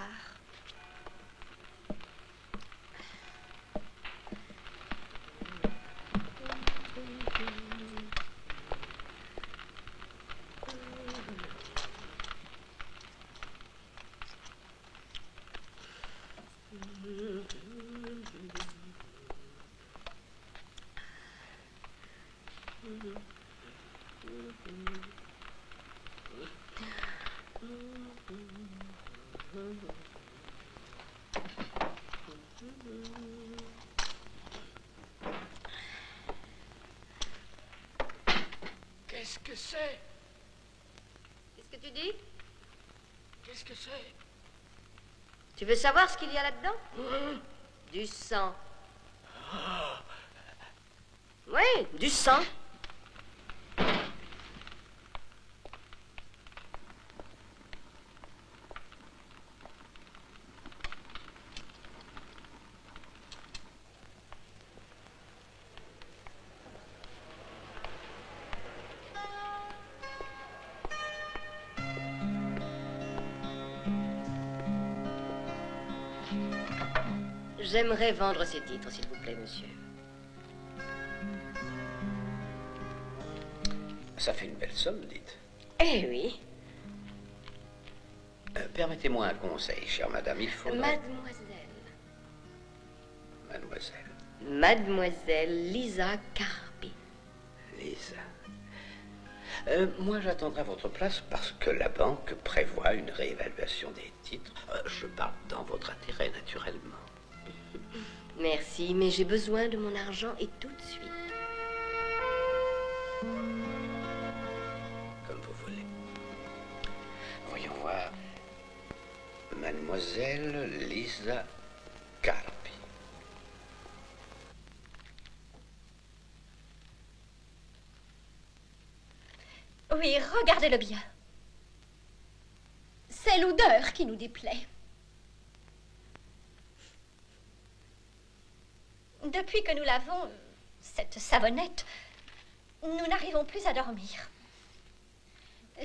Qu'est-ce que c'est? Qu'est-ce que tu dis? Qu'est-ce que c'est? Tu veux savoir ce qu'il y a là-dedans? Du sang. Oui, du sang. J'aimerais vendre ces titres, s'il vous plaît, monsieur. Ça fait une belle somme, dites. Eh oui. Permettez-moi un conseil, chère madame. Il faudrait... Mademoiselle. Mademoiselle. Mademoiselle Lisa Carpi. Lisa. Moi, j'attendrai votre place parce que la banque prévoit une réévaluation des titres. Je parle dans votre intérêt, naturellement. Merci, mais j'ai besoin de mon argent et tout de suite. Comme vous voulez. Voyons voir. Mademoiselle Lisa Carpi. Oui, regardez-le bien. C'est l'odeur qui nous déplaît. Depuis que nous l'avons, cette savonnette, nous n'arrivons plus à dormir.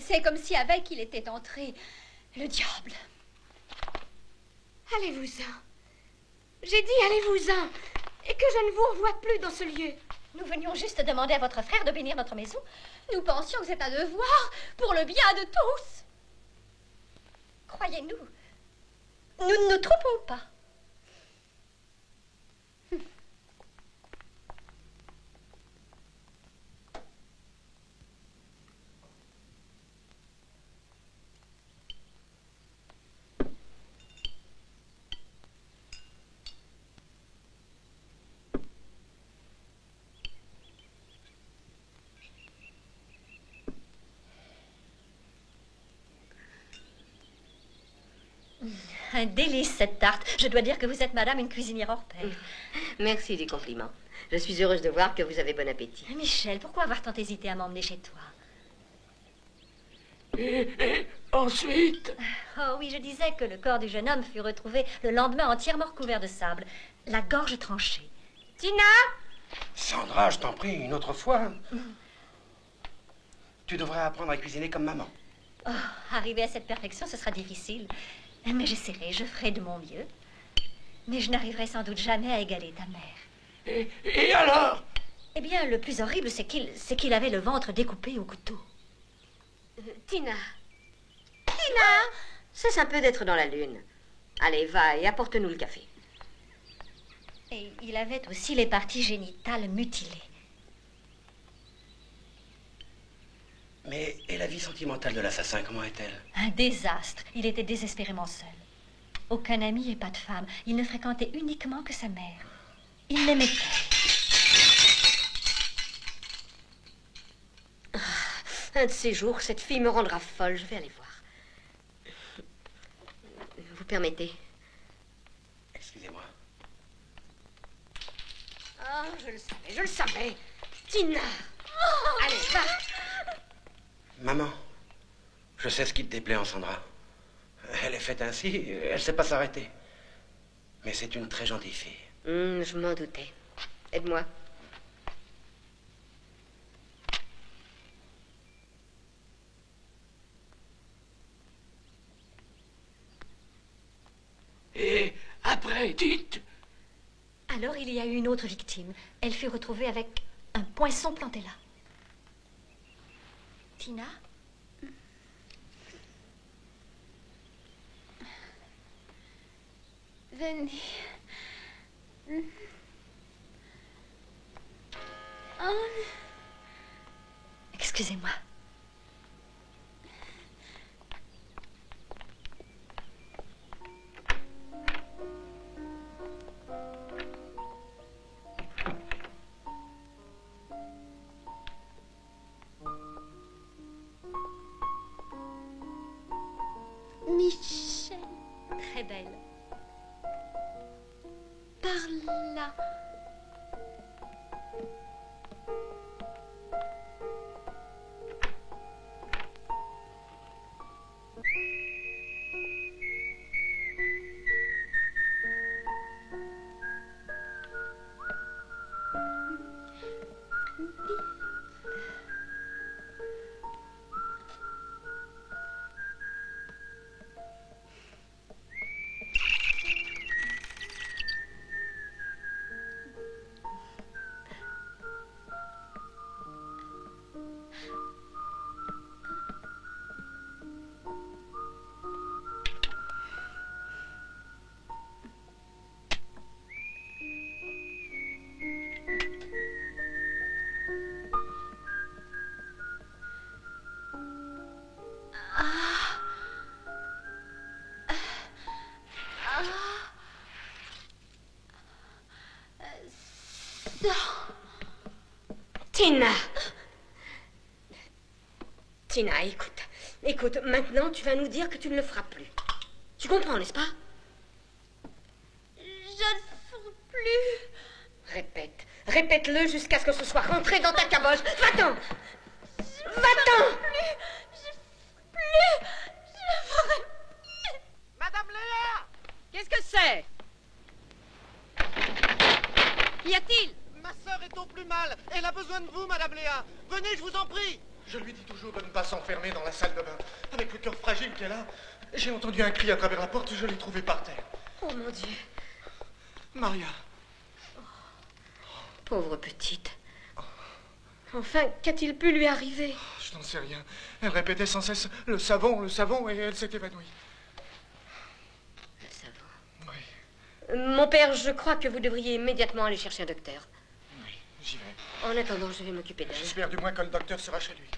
C'est comme si avec il était entré le diable. Allez-vous-en. J'ai dit allez-vous-en. Et que je ne vous revoie plus dans ce lieu. Nous venions juste demander à votre frère de bénir notre maison. Nous pensions que c'est un devoir pour le bien de tous. Croyez-nous, nous ne nous trompons pas. Un délice, cette tarte. Je dois dire que vous êtes, madame, une cuisinière hors pair. Merci du compliment. Je suis heureuse de voir que vous avez bon appétit. Michel, pourquoi avoir tant hésité à m'emmener chez toi? Et ensuite? Oh oui, je disais que le corps du jeune homme fut retrouvé le lendemain entièrement recouvert de sable, la gorge tranchée. Tina? Sandra, je t'en prie, une autre fois. Tu devrais apprendre à cuisiner comme maman. Oh, arriver à cette perfection, ce sera difficile. Mais j'essaierai, je ferai de mon mieux. Mais je n'arriverai sans doute jamais à égaler ta mère. Et alors? Eh bien, le plus horrible, c'est qu'il avait le ventre découpé au couteau. Tina. Tina! Cesse un peu d'être dans la lune. Allez, va et apporte-nous le café. Et il avait aussi les parties génitales mutilées. Mais et la vie sentimentale de l'assassin, comment est-elle? Un désastre. Il était désespérément seul. Aucun ami et pas de femme. Il ne fréquentait uniquement que sa mère. Il l'aimait pas. Un de ces jours, cette fille me rendra folle. Je vais aller voir. Vous permettez? Excusez-moi. Oh, je le savais. Tina! Oh, allez, va! Maman, je sais ce qui te déplaît en Sandra. Elle est faite ainsi, elle ne sait pas s'arrêter. Mais c'est une très gentille fille. Je m'en doutais. Aide-moi. Et après, dites. Alors il y a eu une autre victime. Elle fut retrouvée avec un poinçon planté là. Tina? Venez. Oh. Excusez-moi. Michel. Très belle. Par là. Tina! Tina, écoute. Écoute, maintenant, tu vas nous dire que tu ne le feras plus. Tu comprends, n'est-ce pas? Je ne ferai plus. Répète. Répète-le jusqu'à ce que ce soit rentré dans ta caboche. Va-t'en! Va-t'en! Plus. Madame Léa! Qu'est-ce que c'est? Qu'y a-t-il? Ma sœur est au plus mal. Elle a besoin de vous, Madame Léa. Venez, je vous en prie. Je lui dis toujours de ne pas s'enfermer dans la salle de bain. Avec le cœur fragile qu'elle a, j'ai entendu un cri à travers la porte, je l'ai trouvé par terre. Oh mon Dieu. Maria. Pauvre petite. Enfin, qu'a-t-il pu lui arriver? Je n'en sais rien. Elle répétait sans cesse le savon, et elle s'est évanouie. Le savon. Oui. Mon père, je crois que vous devriez immédiatement aller chercher un docteur. Oui, j'y vais. En attendant, je vais m'occuper d'elle. J'espère du moins que le docteur sera chez lui.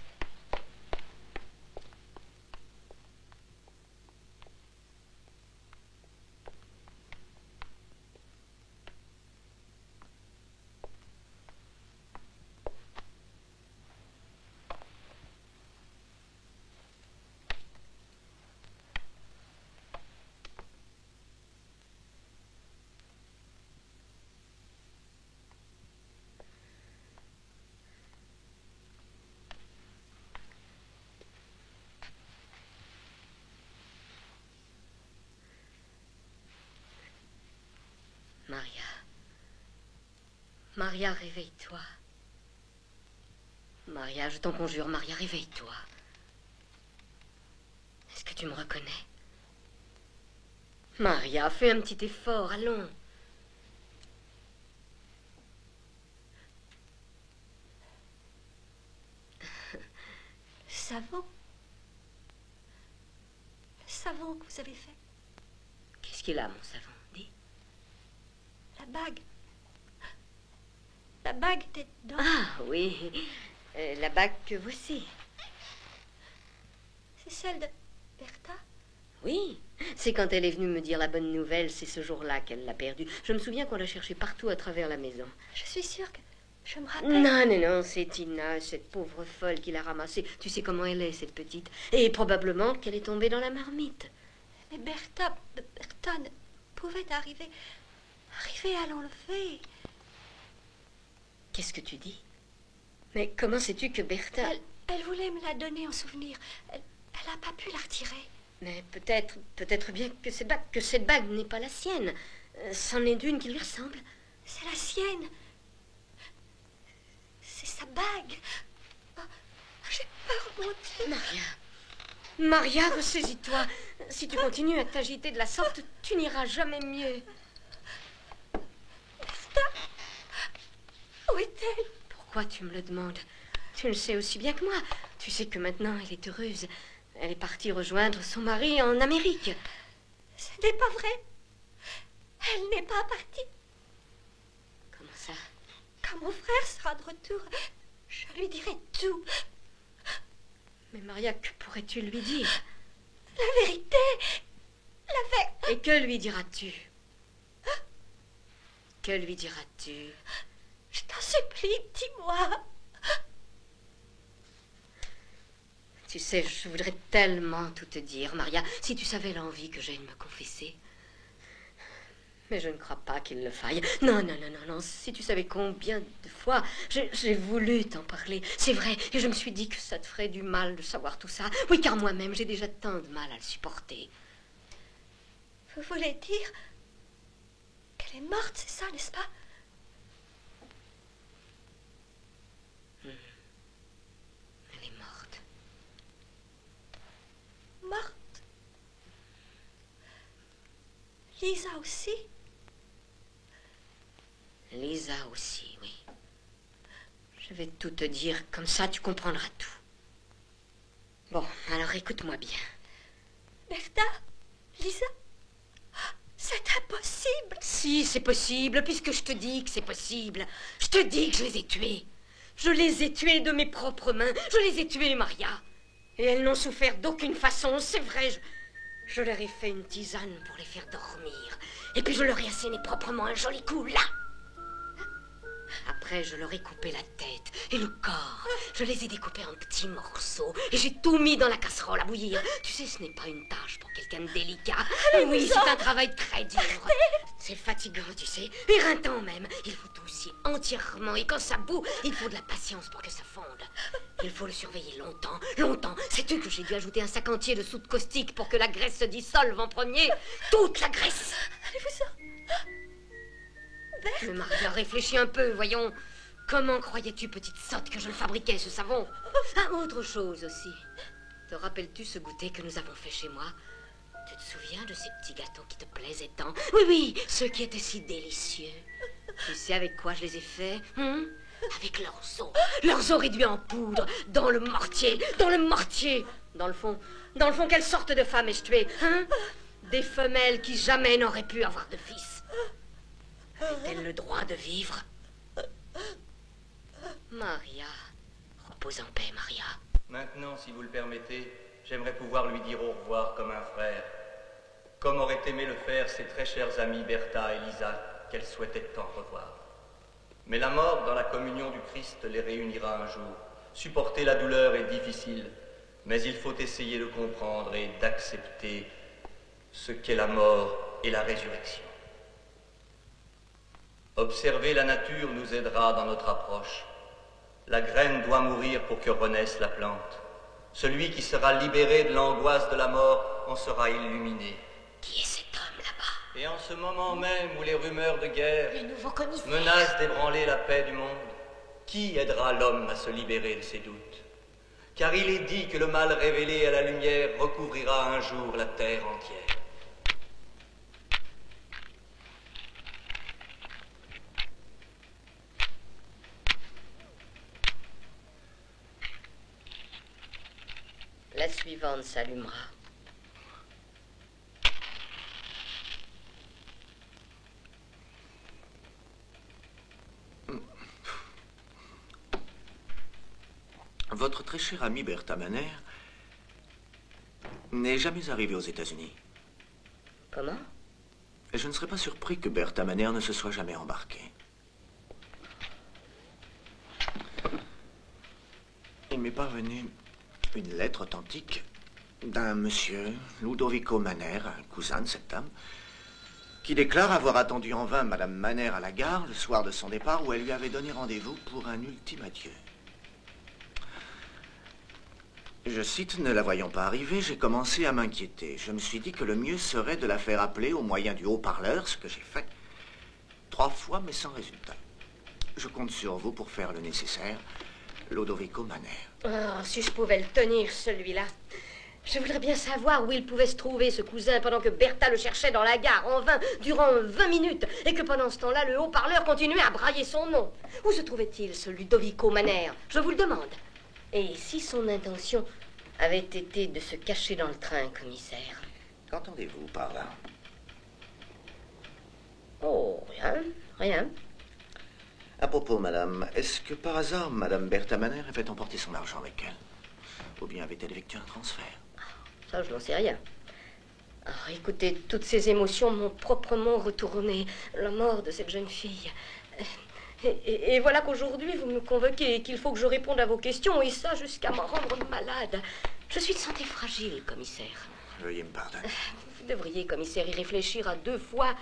Maria. Maria, réveille-toi. Maria, je t'en conjure, Maria, réveille-toi. Est-ce que tu me reconnais? Maria, fais un petit effort, allons. Le savon. Le savon que vous avez fait. Qu'est-ce qu'il a, mon savon? Dis. La bague. La bague était dedans. Ah, oui. La bague que voici. C'est celle de Bertha? Oui. C'est quand elle est venue me dire la bonne nouvelle, c'est ce jour-là qu'elle l'a perdue. Je me souviens qu'on l'a cherchée partout à travers la maison. Je suis sûre que je me rappelle. Non, non, non, c'est Tina, cette pauvre folle qui l'a ramassée. Tu sais comment elle est, cette petite. Et probablement qu'elle est tombée dans la marmite. Mais Bertha ne pouvait arriver à l'enlever. Qu'est-ce que tu dis? Mais comment sais-tu que Bertha... Elle voulait me la donner en souvenir. Elle n'a pas pu la retirer. Mais peut-être bien que cette bague n'est pas la sienne. C'en est d'une qui lui ressemble. C'est la sienne. C'est sa bague. Oh, j'ai peur, mon Dieu. Maria, ressaisis-toi. Si tu continues à t'agiter de la sorte, tu n'iras jamais mieux. Bertha, où est-elle? Pourquoi tu me le demandes? Tu le sais aussi bien que moi. Tu sais que maintenant, elle est heureuse. Elle est partie rejoindre son mari en Amérique. Ce n'est pas vrai. Elle n'est pas partie. Comment ça? Quand mon frère sera de retour, je lui dirai tout. Mais Maria, que pourrais-tu lui dire? La vérité. Et que lui diras-tu? Que lui diras-tu? Je t'en supplie, dis-moi. Tu sais, je voudrais tellement tout te dire, Maria, si tu savais l'envie que j'ai de me confesser. Mais je ne crois pas qu'il le faille. Non, non, non, non, non. Si tu savais combien de fois j'ai voulu t'en parler. C'est vrai, et je me suis dit que ça te ferait du mal de savoir tout ça. Oui, car moi-même, j'ai déjà tant de mal à le supporter. Vous voulez dire qu'elle est morte, c'est ça, n'est-ce pas? Elle est morte. Morte? Lisa aussi? Lisa aussi, oui. Je vais tout te dire, comme ça tu comprendras tout. Bon, alors écoute-moi bien. Bertha? Lisa? C'est impossible. Si, c'est possible, puisque je te dis que c'est possible. Je te dis que je les ai tués. Je les ai tués de mes propres mains. Je les ai tués, Maria. Et elles n'ont souffert d'aucune façon, c'est vrai. Je leur ai fait une tisane pour les faire dormir. Et puis je leur ai asséné proprement un joli coup, là. Après, je leur ai coupé la tête. et le corps. Je les ai découpés en petits morceaux et j'ai tout mis dans la casserole à bouillir. Tu sais, ce n'est pas une tâche pour quelqu'un de délicat. Oui, c'est un travail très dur. C'est fatigant, tu sais, éreintant même. Il faut tout scier entièrement et quand ça bout, il faut de la patience pour que ça fonde. Il faut le surveiller longtemps, longtemps. Sais-tu que j'ai dû ajouter un sac entier de soude caustique pour que la graisse se dissolve en premier? Toute la graisse. Allez-vous-en. Mais Maria, réfléchis un peu, voyons. Comment croyais-tu, petite sotte, que je le fabriquais, ce savon? Ah, autre chose aussi. Te rappelles-tu ce goûter que nous avons fait chez moi? Tu te souviens de ces petits gâteaux qui te plaisaient tant? Oui, oui, ceux qui étaient si délicieux. Tu sais avec quoi je les ai faits, Avec leurs os réduits en poudre, dans le mortier, dans le mortier. Dans le fond, quelle sorte de femme ai-je tué, Des femelles qui jamais n'auraient pu avoir de fils. Avait-elle le droit de vivre? Maria, repose en paix, Maria. Maintenant, si vous le permettez, j'aimerais pouvoir lui dire au revoir comme un frère. Comme auraient aimé le faire ses très chers amis Bertha et Lisa, qu'elle souhaitait tant revoir. Mais la mort dans la communion du Christ les réunira un jour. Supporter la douleur est difficile, mais il faut essayer de comprendre et d'accepter ce qu'est la mort et la résurrection. Observer la nature nous aidera dans notre approche. La graine doit mourir pour que renaisse la plante. Celui qui sera libéré de l'angoisse de la mort en sera illuminé. Qui est cet homme là-bas? Et en ce moment même où les rumeurs de guerre Le nouveau commissaire menacent d'ébranler la paix du monde, qui aidera l'homme à se libérer de ses doutes? Car il est dit que le mal révélé à la lumière recouvrira un jour la terre entière. La suivante s'allumera. Votre très chère amie Bertha Manner n'est jamais arrivée aux États-Unis. Comment? Et je ne serais pas surpris que Bertha Manner ne se soit jamais embarquée. Il m'est parvenu une lettre authentique d'un monsieur, Ludovico Manner, un cousin de cette dame, qui déclare avoir attendu en vain Madame Manner à la gare le soir de son départ où elle lui avait donné rendez-vous pour un ultime adieu. Je cite, « Ne la voyant pas arriver, j'ai commencé à m'inquiéter. Je me suis dit que le mieux serait de la faire appeler au moyen du haut-parleur, ce que j'ai fait 3 fois, mais sans résultat. Je compte sur vous pour faire le nécessaire. Ludovico Manner. » Oh, si je pouvais le tenir, celui-là. Je voudrais bien savoir où il pouvait se trouver, ce cousin, pendant que Bertha le cherchait dans la gare, en vain, durant 20 minutes, et que pendant ce temps-là, le haut-parleur continuait à brailler son nom. Où se trouvait-il, ce Ludovico Manner? Je vous le demande. Et si son intention avait été de se cacher dans le train, commissaire? Qu'entendez-vous par là? Oh, rien. À propos, madame, est-ce que par hasard, madame Bertha Manner avait emporté son argent avec elle? Ou bien avait-elle effectué un transfert? Ça, je n'en sais rien. Alors, écoutez, toutes ces émotions m'ont proprement retourné. La mort de cette jeune fille. Et voilà qu'aujourd'hui, vous me convoquez et qu'il faut que je réponde à vos questions, et ça jusqu'à m'en rendre malade. Je suis de santé fragile, commissaire. Veuillez me pardonner. Vous devriez, commissaire, y réfléchir à 2 fois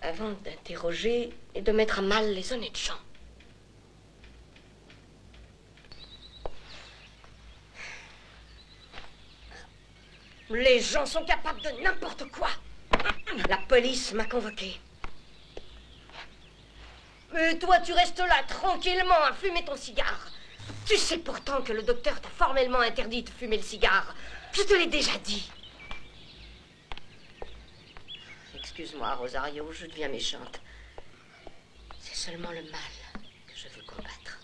avant d'interroger et de mettre à mal les honnêtes gens. Les gens sont capables de n'importe quoi. La police m'a convoqué. Et toi, tu restes là, tranquillement, à fumer ton cigare. Tu sais pourtant que le docteur t'a formellement interdit de fumer le cigare. Je te l'ai déjà dit. Excuse-moi, Rosario, je deviens méchante. C'est seulement le mal que je veux combattre.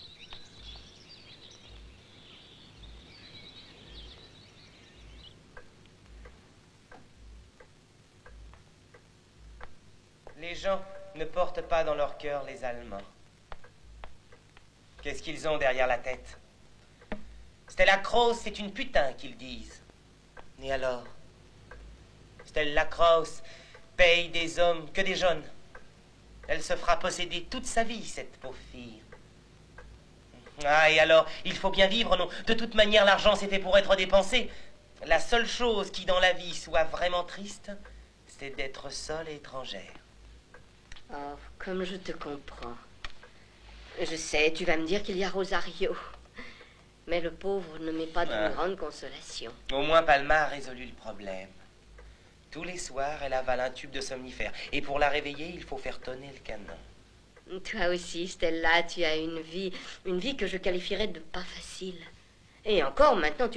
Les gens ne portent pas dans leur cœur les Allemands. Qu'est-ce qu'ils ont derrière la tête? Stella Croce, c'est une putain, qu'ils disent. Et alors? Stella Croce paye des hommes que des jeunes. Elle se fera posséder toute sa vie, cette pauvre fille. Ah, et alors, il faut bien vivre, non? De toute manière, l'argent, c'est fait pour être dépensé. La seule chose qui, dans la vie, soit vraiment triste, c'est d'être seule et étrangère. Oh, comme je te comprends. Je sais, tu vas me dire qu'il y a Rosario. Mais le pauvre ne met pas d'une grande consolation. Au moins, Palma a résolu le problème. Tous les soirs, elle avale un tube de somnifère. Et pour la réveiller, il faut faire tonner le canon. Toi aussi, Stella, tu as une vie que je qualifierais de pas facile. Et encore, maintenant,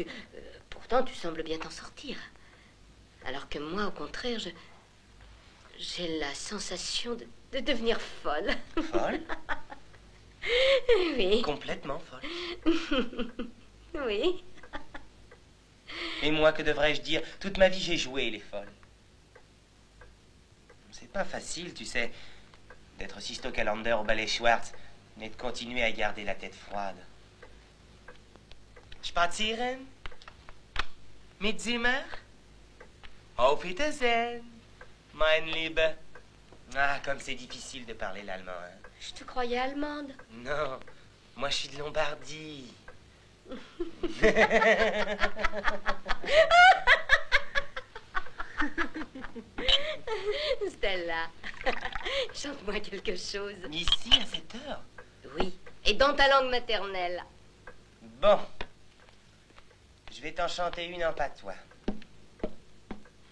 pourtant, tu sembles bien t'en sortir. Alors que moi, au contraire, j'ai la sensation de devenir folle. Folle? Oui. Complètement folle. Oui. Et moi, que devrais-je dire? Toute ma vie, j'ai joué les folles. C'est pas facile, tu sais, d'être Sisto Calander au ballet Schwartz, mais de continuer à garder la tête froide. Spazieren? Mit Zimmer? Auf Wiedersehen, mein Liebe. Ah, comme c'est difficile de parler l'allemand, hein. Je te croyais allemande. Non, moi je suis de Lombardie. Stella, chante-moi quelque chose. Ici, à cette heure? Oui, et dans ta langue maternelle. Bon, je vais t'en chanter une en patois.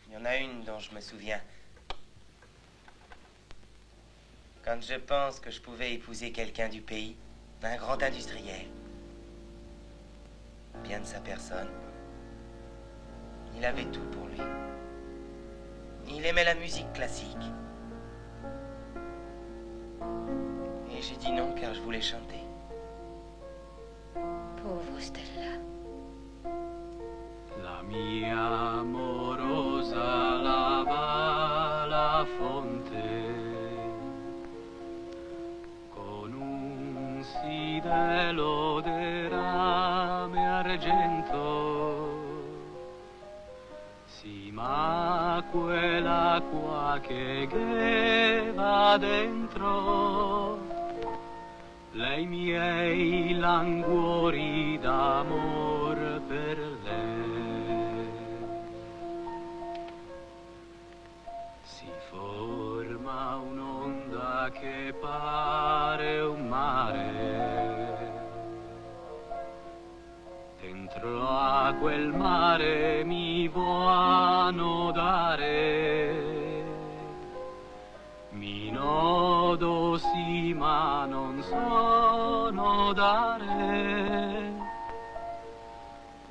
Il y en a une dont je me souviens. Quand je pense que je pouvais épouser quelqu'un du pays, un grand industriel, bien de sa personne, il avait tout pour lui. Il aimait la musique classique. Et j'ai dit non car je voulais chanter. Pauvre Stella. La mia amorosa lava la fonte con un sidelo de rame argento. Sì, ma quell'acqua che va dentro lei miei languori d'amor per lei. Si forma un'onda che pare un mare. Dentro a quel mare mi vuoi annodare. Mi nodo sì, ma non so nodare.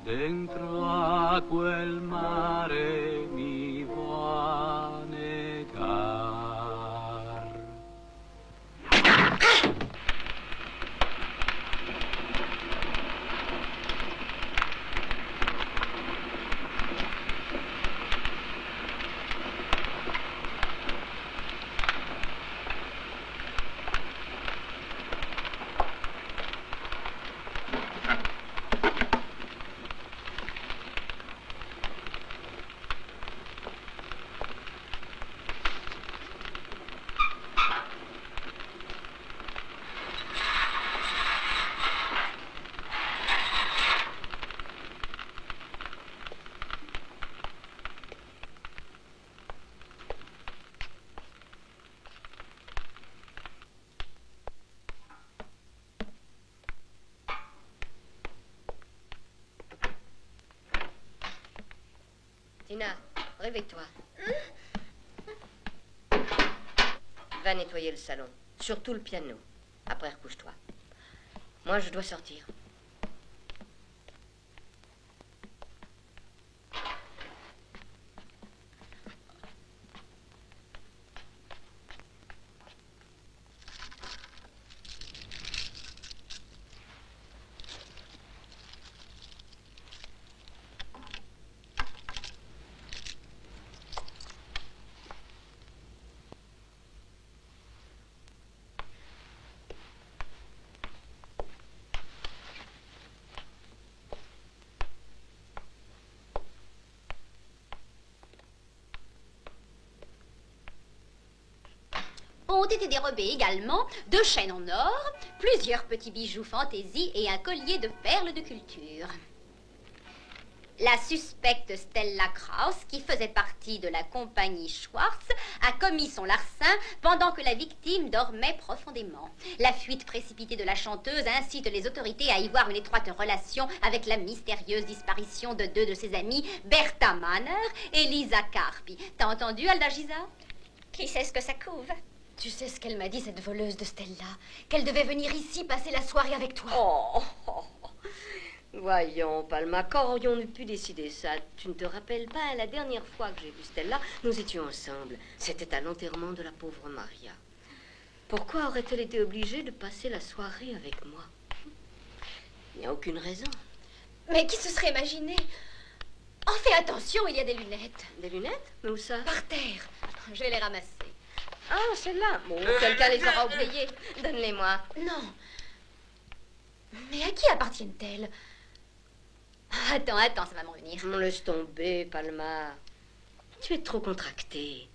Dentro a quel mare mi vuoi negar. Tina, réveille-toi. Va nettoyer le salon, surtout le piano. Après, recouche-toi. Moi, je dois sortir. ont été dérobées également 2 chaînes en or, plusieurs petits bijoux fantaisie et un collier de perles de culture. La suspecte Stella Kraus, qui faisait partie de la compagnie Schwartz, a commis son larcin pendant que la victime dormait profondément. La fuite précipitée de la chanteuse incite les autorités à y voir une étroite relation avec la mystérieuse disparition de 2 de ses amies, Bertha Manner et Lisa Carpi. T'as entendu, Aldagisa? Qui sait ce que ça couvre? Tu sais ce qu'elle m'a dit, cette voleuse de Stella? Qu'elle devait venir ici passer la soirée avec toi. Oh. Voyons, Palma, quand aurions-nous pu décider ça? Tu ne te rappelles pas, la dernière fois que j'ai vu Stella, nous étions ensemble. C'était à l'enterrement de la pauvre Maria. Pourquoi aurait-elle été obligée de passer la soirée avec moi? Il n'y a aucune raison. Mais qui se serait imaginé? Oh, fais attention, il y a des lunettes. Des lunettes? Mais où ça? Par terre. Je vais les ramasser. Ah, celles-là. Bon, quelqu'un les aura oubliées. Donne-les-moi. Non. Mais à qui appartiennent-elles? Attends, ça va m'en venir. Laisse tomber, Palma. Tu es trop contractée.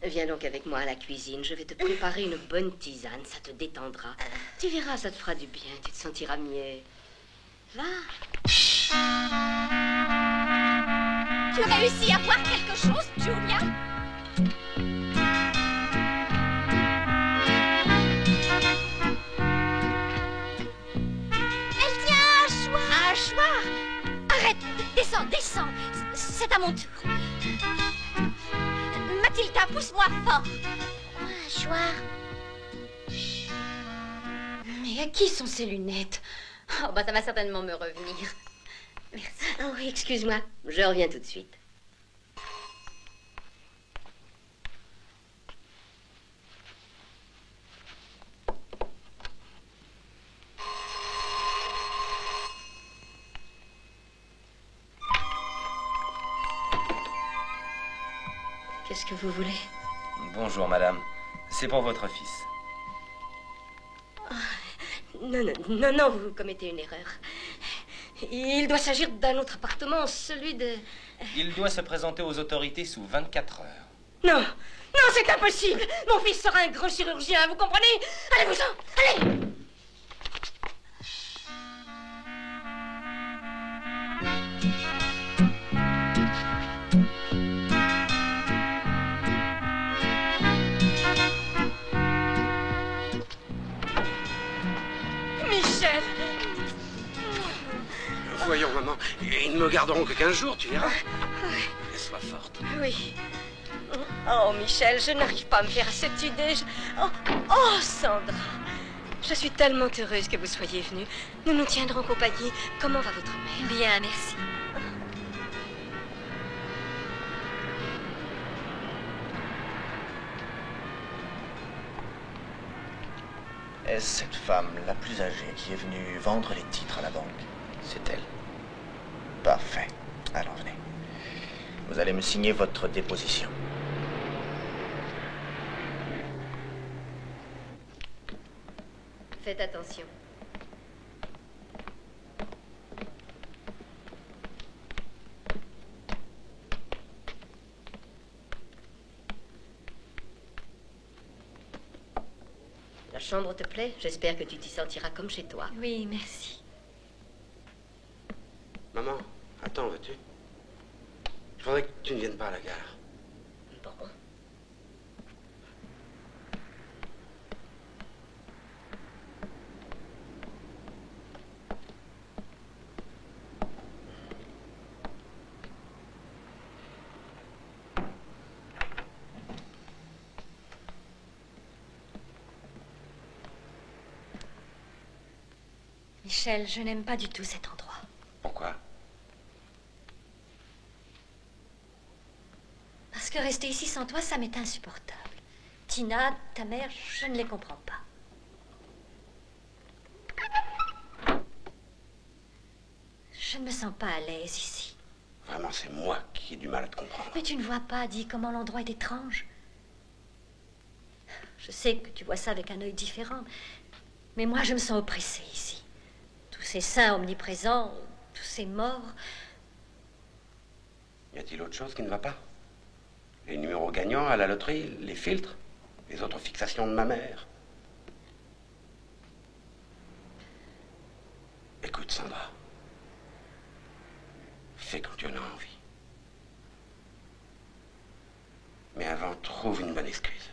Viens donc avec moi à la cuisine. Je vais te préparer une bonne tisane. Ça te détendra. Tu verras, ça te fera du bien. Tu te sentiras mieux. Va. Tu réussis à voir quelque chose, Julia? Elle tient un choix. Un choix? Arrête, descends. C'est à mon tour. Mathilda, pousse-moi fort. Un choix. Mais à qui sont ces lunettes? Oh, bah ça va certainement me revenir. Merci. Oh, excuse-moi. Je reviens tout de suite. Qu'est-ce que vous voulez? Bonjour, madame. C'est pour votre fils. Non, vous commettez une erreur. Il doit s'agir d'un autre appartement, celui de... Il doit se présenter aux autorités sous 24 heures. Non, c'est impossible. Mon fils sera un grand chirurgien, vous comprenez? Allez-vous-en, allez! Michel! Voyons, maman, ils ne me garderont que 15 jours, tu verras. Sois forte. Oui. Oh, Michel, je n'arrive pas à me faire à cette idée. Oh, Sandra. Je suis tellement heureuse que vous soyez venue. Nous nous tiendrons compagnie. Comment va votre mère? Bien, merci. Est-ce cette femme la plus âgée qui est venue vendre les titres à la banque? C'est elle. Parfait. Alors venez. Vous allez me signer votre déposition. Faites attention. La chambre te plaît? J'espère que tu t'y sentiras comme chez toi. Oui, merci. Maman, attends, veux-tu? Il faudrait que tu ne viennes pas à la gare. Bon. Michel, je n'aime pas du tout cet endroit. Pourquoi? Parce que rester ici sans toi, ça m'est insupportable. Tina, ta mère, je ne les comprends pas. Je ne me sens pas à l'aise ici. Vraiment, c'est moi qui ai du mal à te comprendre. Mais tu ne vois pas, dis, comment l'endroit est étrange. Je sais que tu vois ça avec un œil différent, mais moi, je me sens oppressée ici. Tous ces saints omniprésents, tous ces morts. Y a-t-il autre chose qui ne va pas? Les numéros gagnants à la loterie, les filtres? les autres fixations de ma mère. Écoute, Sandra. Fais comme tu en as envie. Mais avant, trouve une bonne excuse.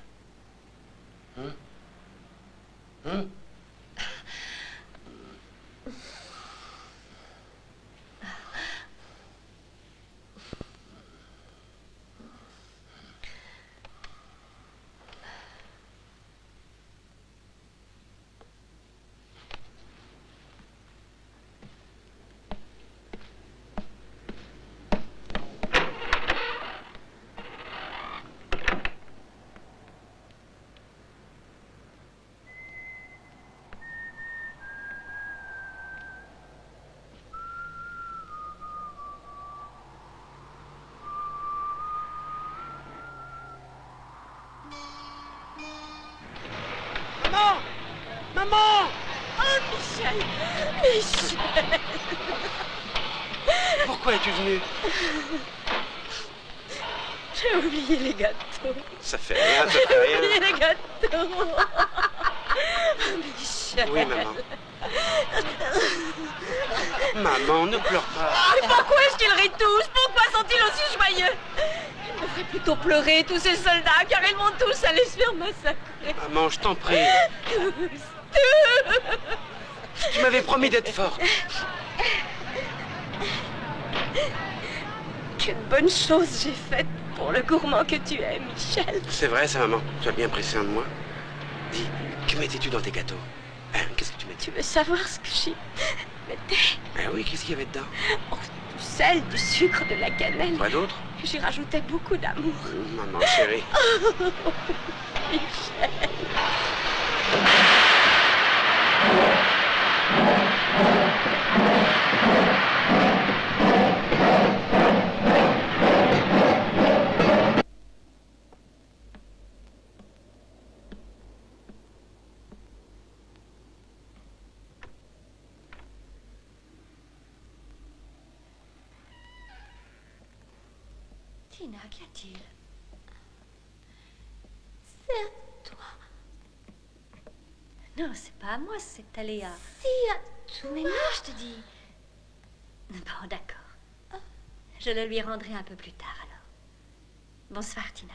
Maman! Maman! Oh, Michel! Michel! Pourquoi es-tu venu? J'ai oublié les gâteaux. Ça fait rien, ça fait J'ai rien. oublié les gâteaux. Oh, Michel! Oui, maman. Maman, ne pleure pas. Mais pourquoi est-ce qu'ils rit tous? Pourquoi sont-ils aussi joyeux? Ils devraient plutôt pleurer, tous ces soldats, car ils vont tous aller se faire massacrer. Maman, je t'en prie. Tous. Tu m'avais promis d'être forte. Quelle bonne chose j'ai faite pour le gourmand que tu es, Michel. C'est vrai, ça, maman. Tu as bien pris soin de moi. Dis, que mettais-tu dans tes gâteaux? Hein, qu'est-ce que tu mettais? Tu veux savoir ce que j'y mettais? Ah oui, qu'est-ce qu'il y avait dedans? Oh, du sel, du sucre, de la cannelle. Quoi d'autre? J'y rajoutais beaucoup d'amour. Maman chérie. Oh, Michel. Tina, qu'y a-t-il? C'est à toi. Non, c'est pas à moi, c'est à Léa. Si, à toi. Mais non, je te dis. Bon, d'accord. Je le lui rendrai un peu plus tard, alors. Bonsoir, Tina.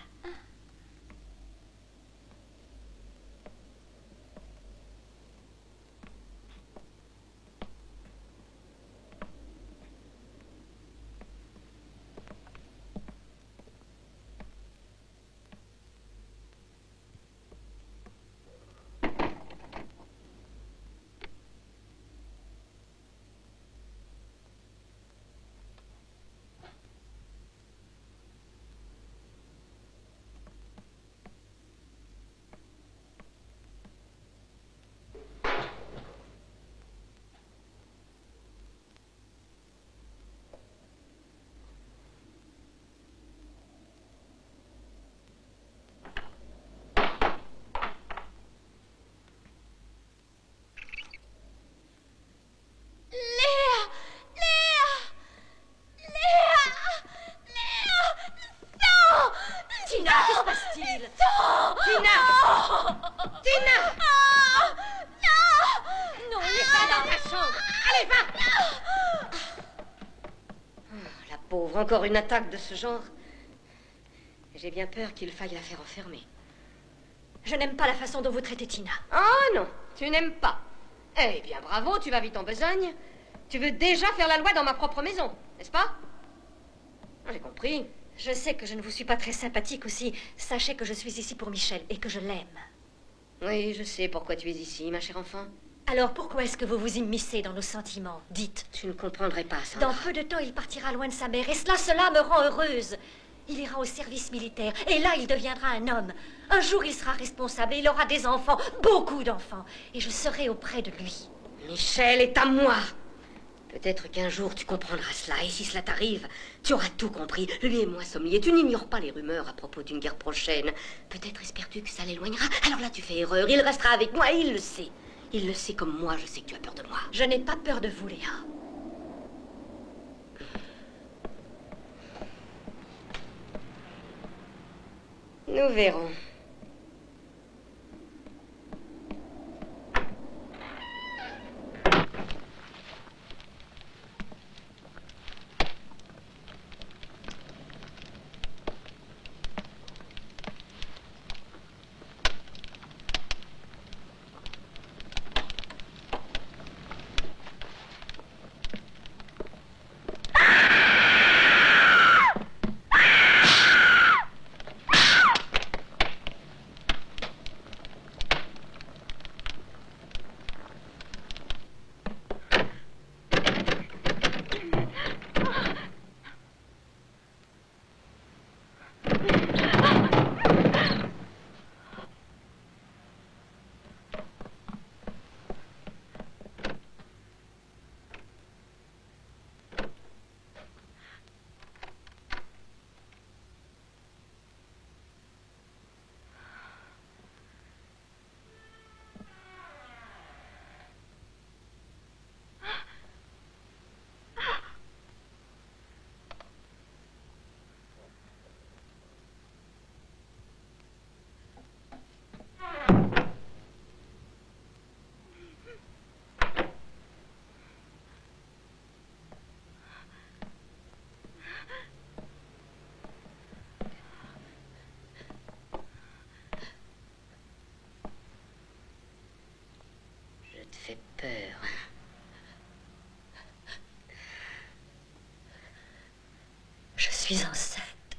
Encore une attaque de ce genre. J'ai bien peur qu'il faille la faire enfermer. Je n'aime pas la façon dont vous traitez Tina. Oh non, tu n'aimes pas. Eh bien, bravo, tu vas vite en besogne. Tu veux déjà faire la loi dans ma propre maison, n'est-ce pas? J'ai compris. Je sais que je ne vous suis pas très sympathique aussi. Sachez que je suis ici pour Michel et que je l'aime. Oui, je sais pourquoi tu es ici, ma chère enfant. Alors pourquoi est-ce que vous vous immiscez dans nos sentiments? Dites. Tu ne comprendrais pas, ça. Dans peu de temps, il partira loin de sa mère, et cela me rend heureuse. Il ira au service militaire, et là, il deviendra un homme. Un jour, il sera responsable, et il aura des enfants, beaucoup d'enfants, et je serai auprès de lui. Michel est à moi. Peut-être qu'un jour, tu comprendras cela, et si cela t'arrive, tu auras tout compris. Lui et moi sommes liés. Tu n'ignores pas les rumeurs à propos d'une guerre prochaine. Peut-être espères-tu que ça l'éloignera. Alors là, tu fais erreur. Il restera avec moi, et il le sait. Il le sait comme moi, je sais que tu as peur de moi. Je n'ai pas peur de vous, Léa. Nous verrons. peur. Je suis enceinte.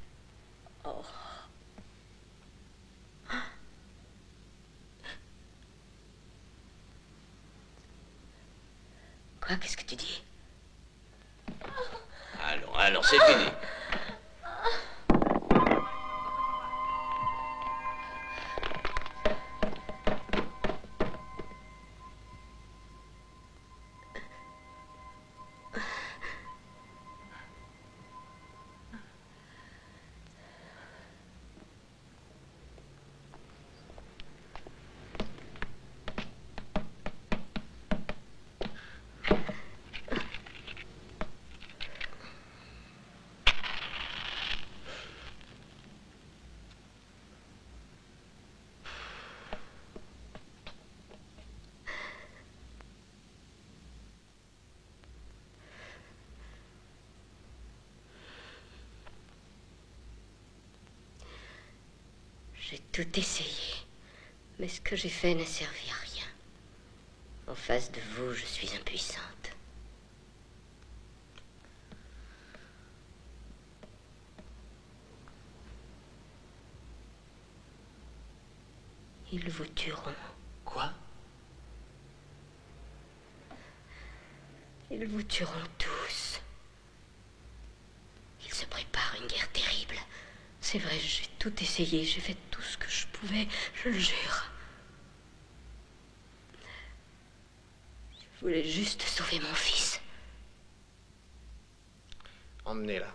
Oh. Quoi? Qu'est-ce que tu dis? Allons, c'est fini. J'ai tout essayé, mais ce que j'ai fait n'a servi à rien. En face de vous, je suis impuissante. Ils vous tueront. Quoi? Ils vous tueront tous. Ils se préparent une guerre terrible. C'est vrai, j'ai tout essayé, j'ai fait tout ce que je pouvais, je le jure. Je voulais juste sauver mon fils. Emmenez-la.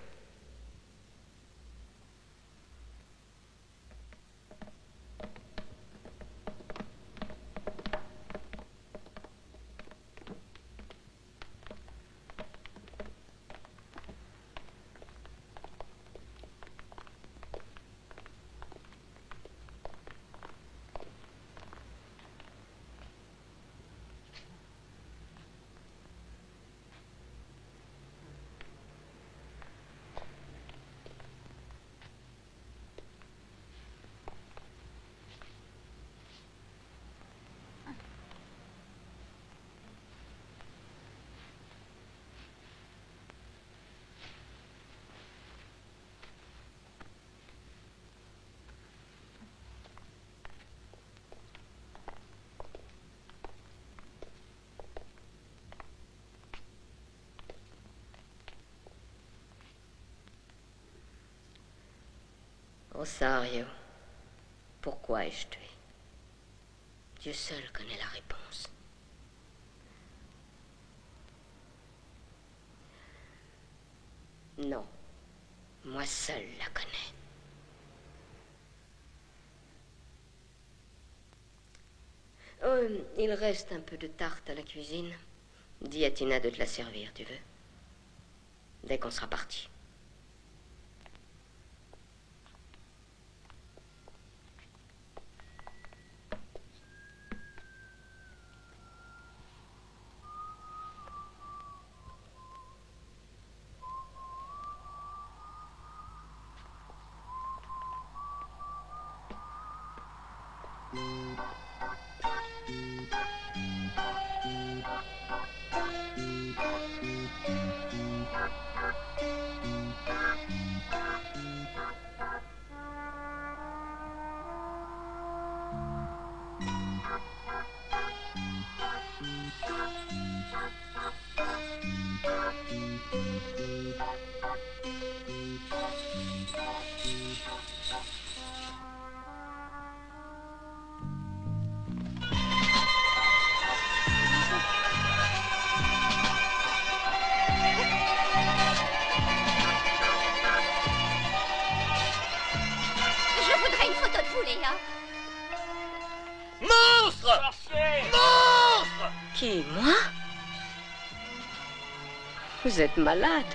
Rosario, pourquoi ai-je tué? Dieu seul connaît la réponse. Non, moi seul la connais. Oh, il reste un peu de tarte à la cuisine. Dis à Tina de te la servir, tu veux? Dès qu'on sera parti. Qui, moi? Vous êtes malade.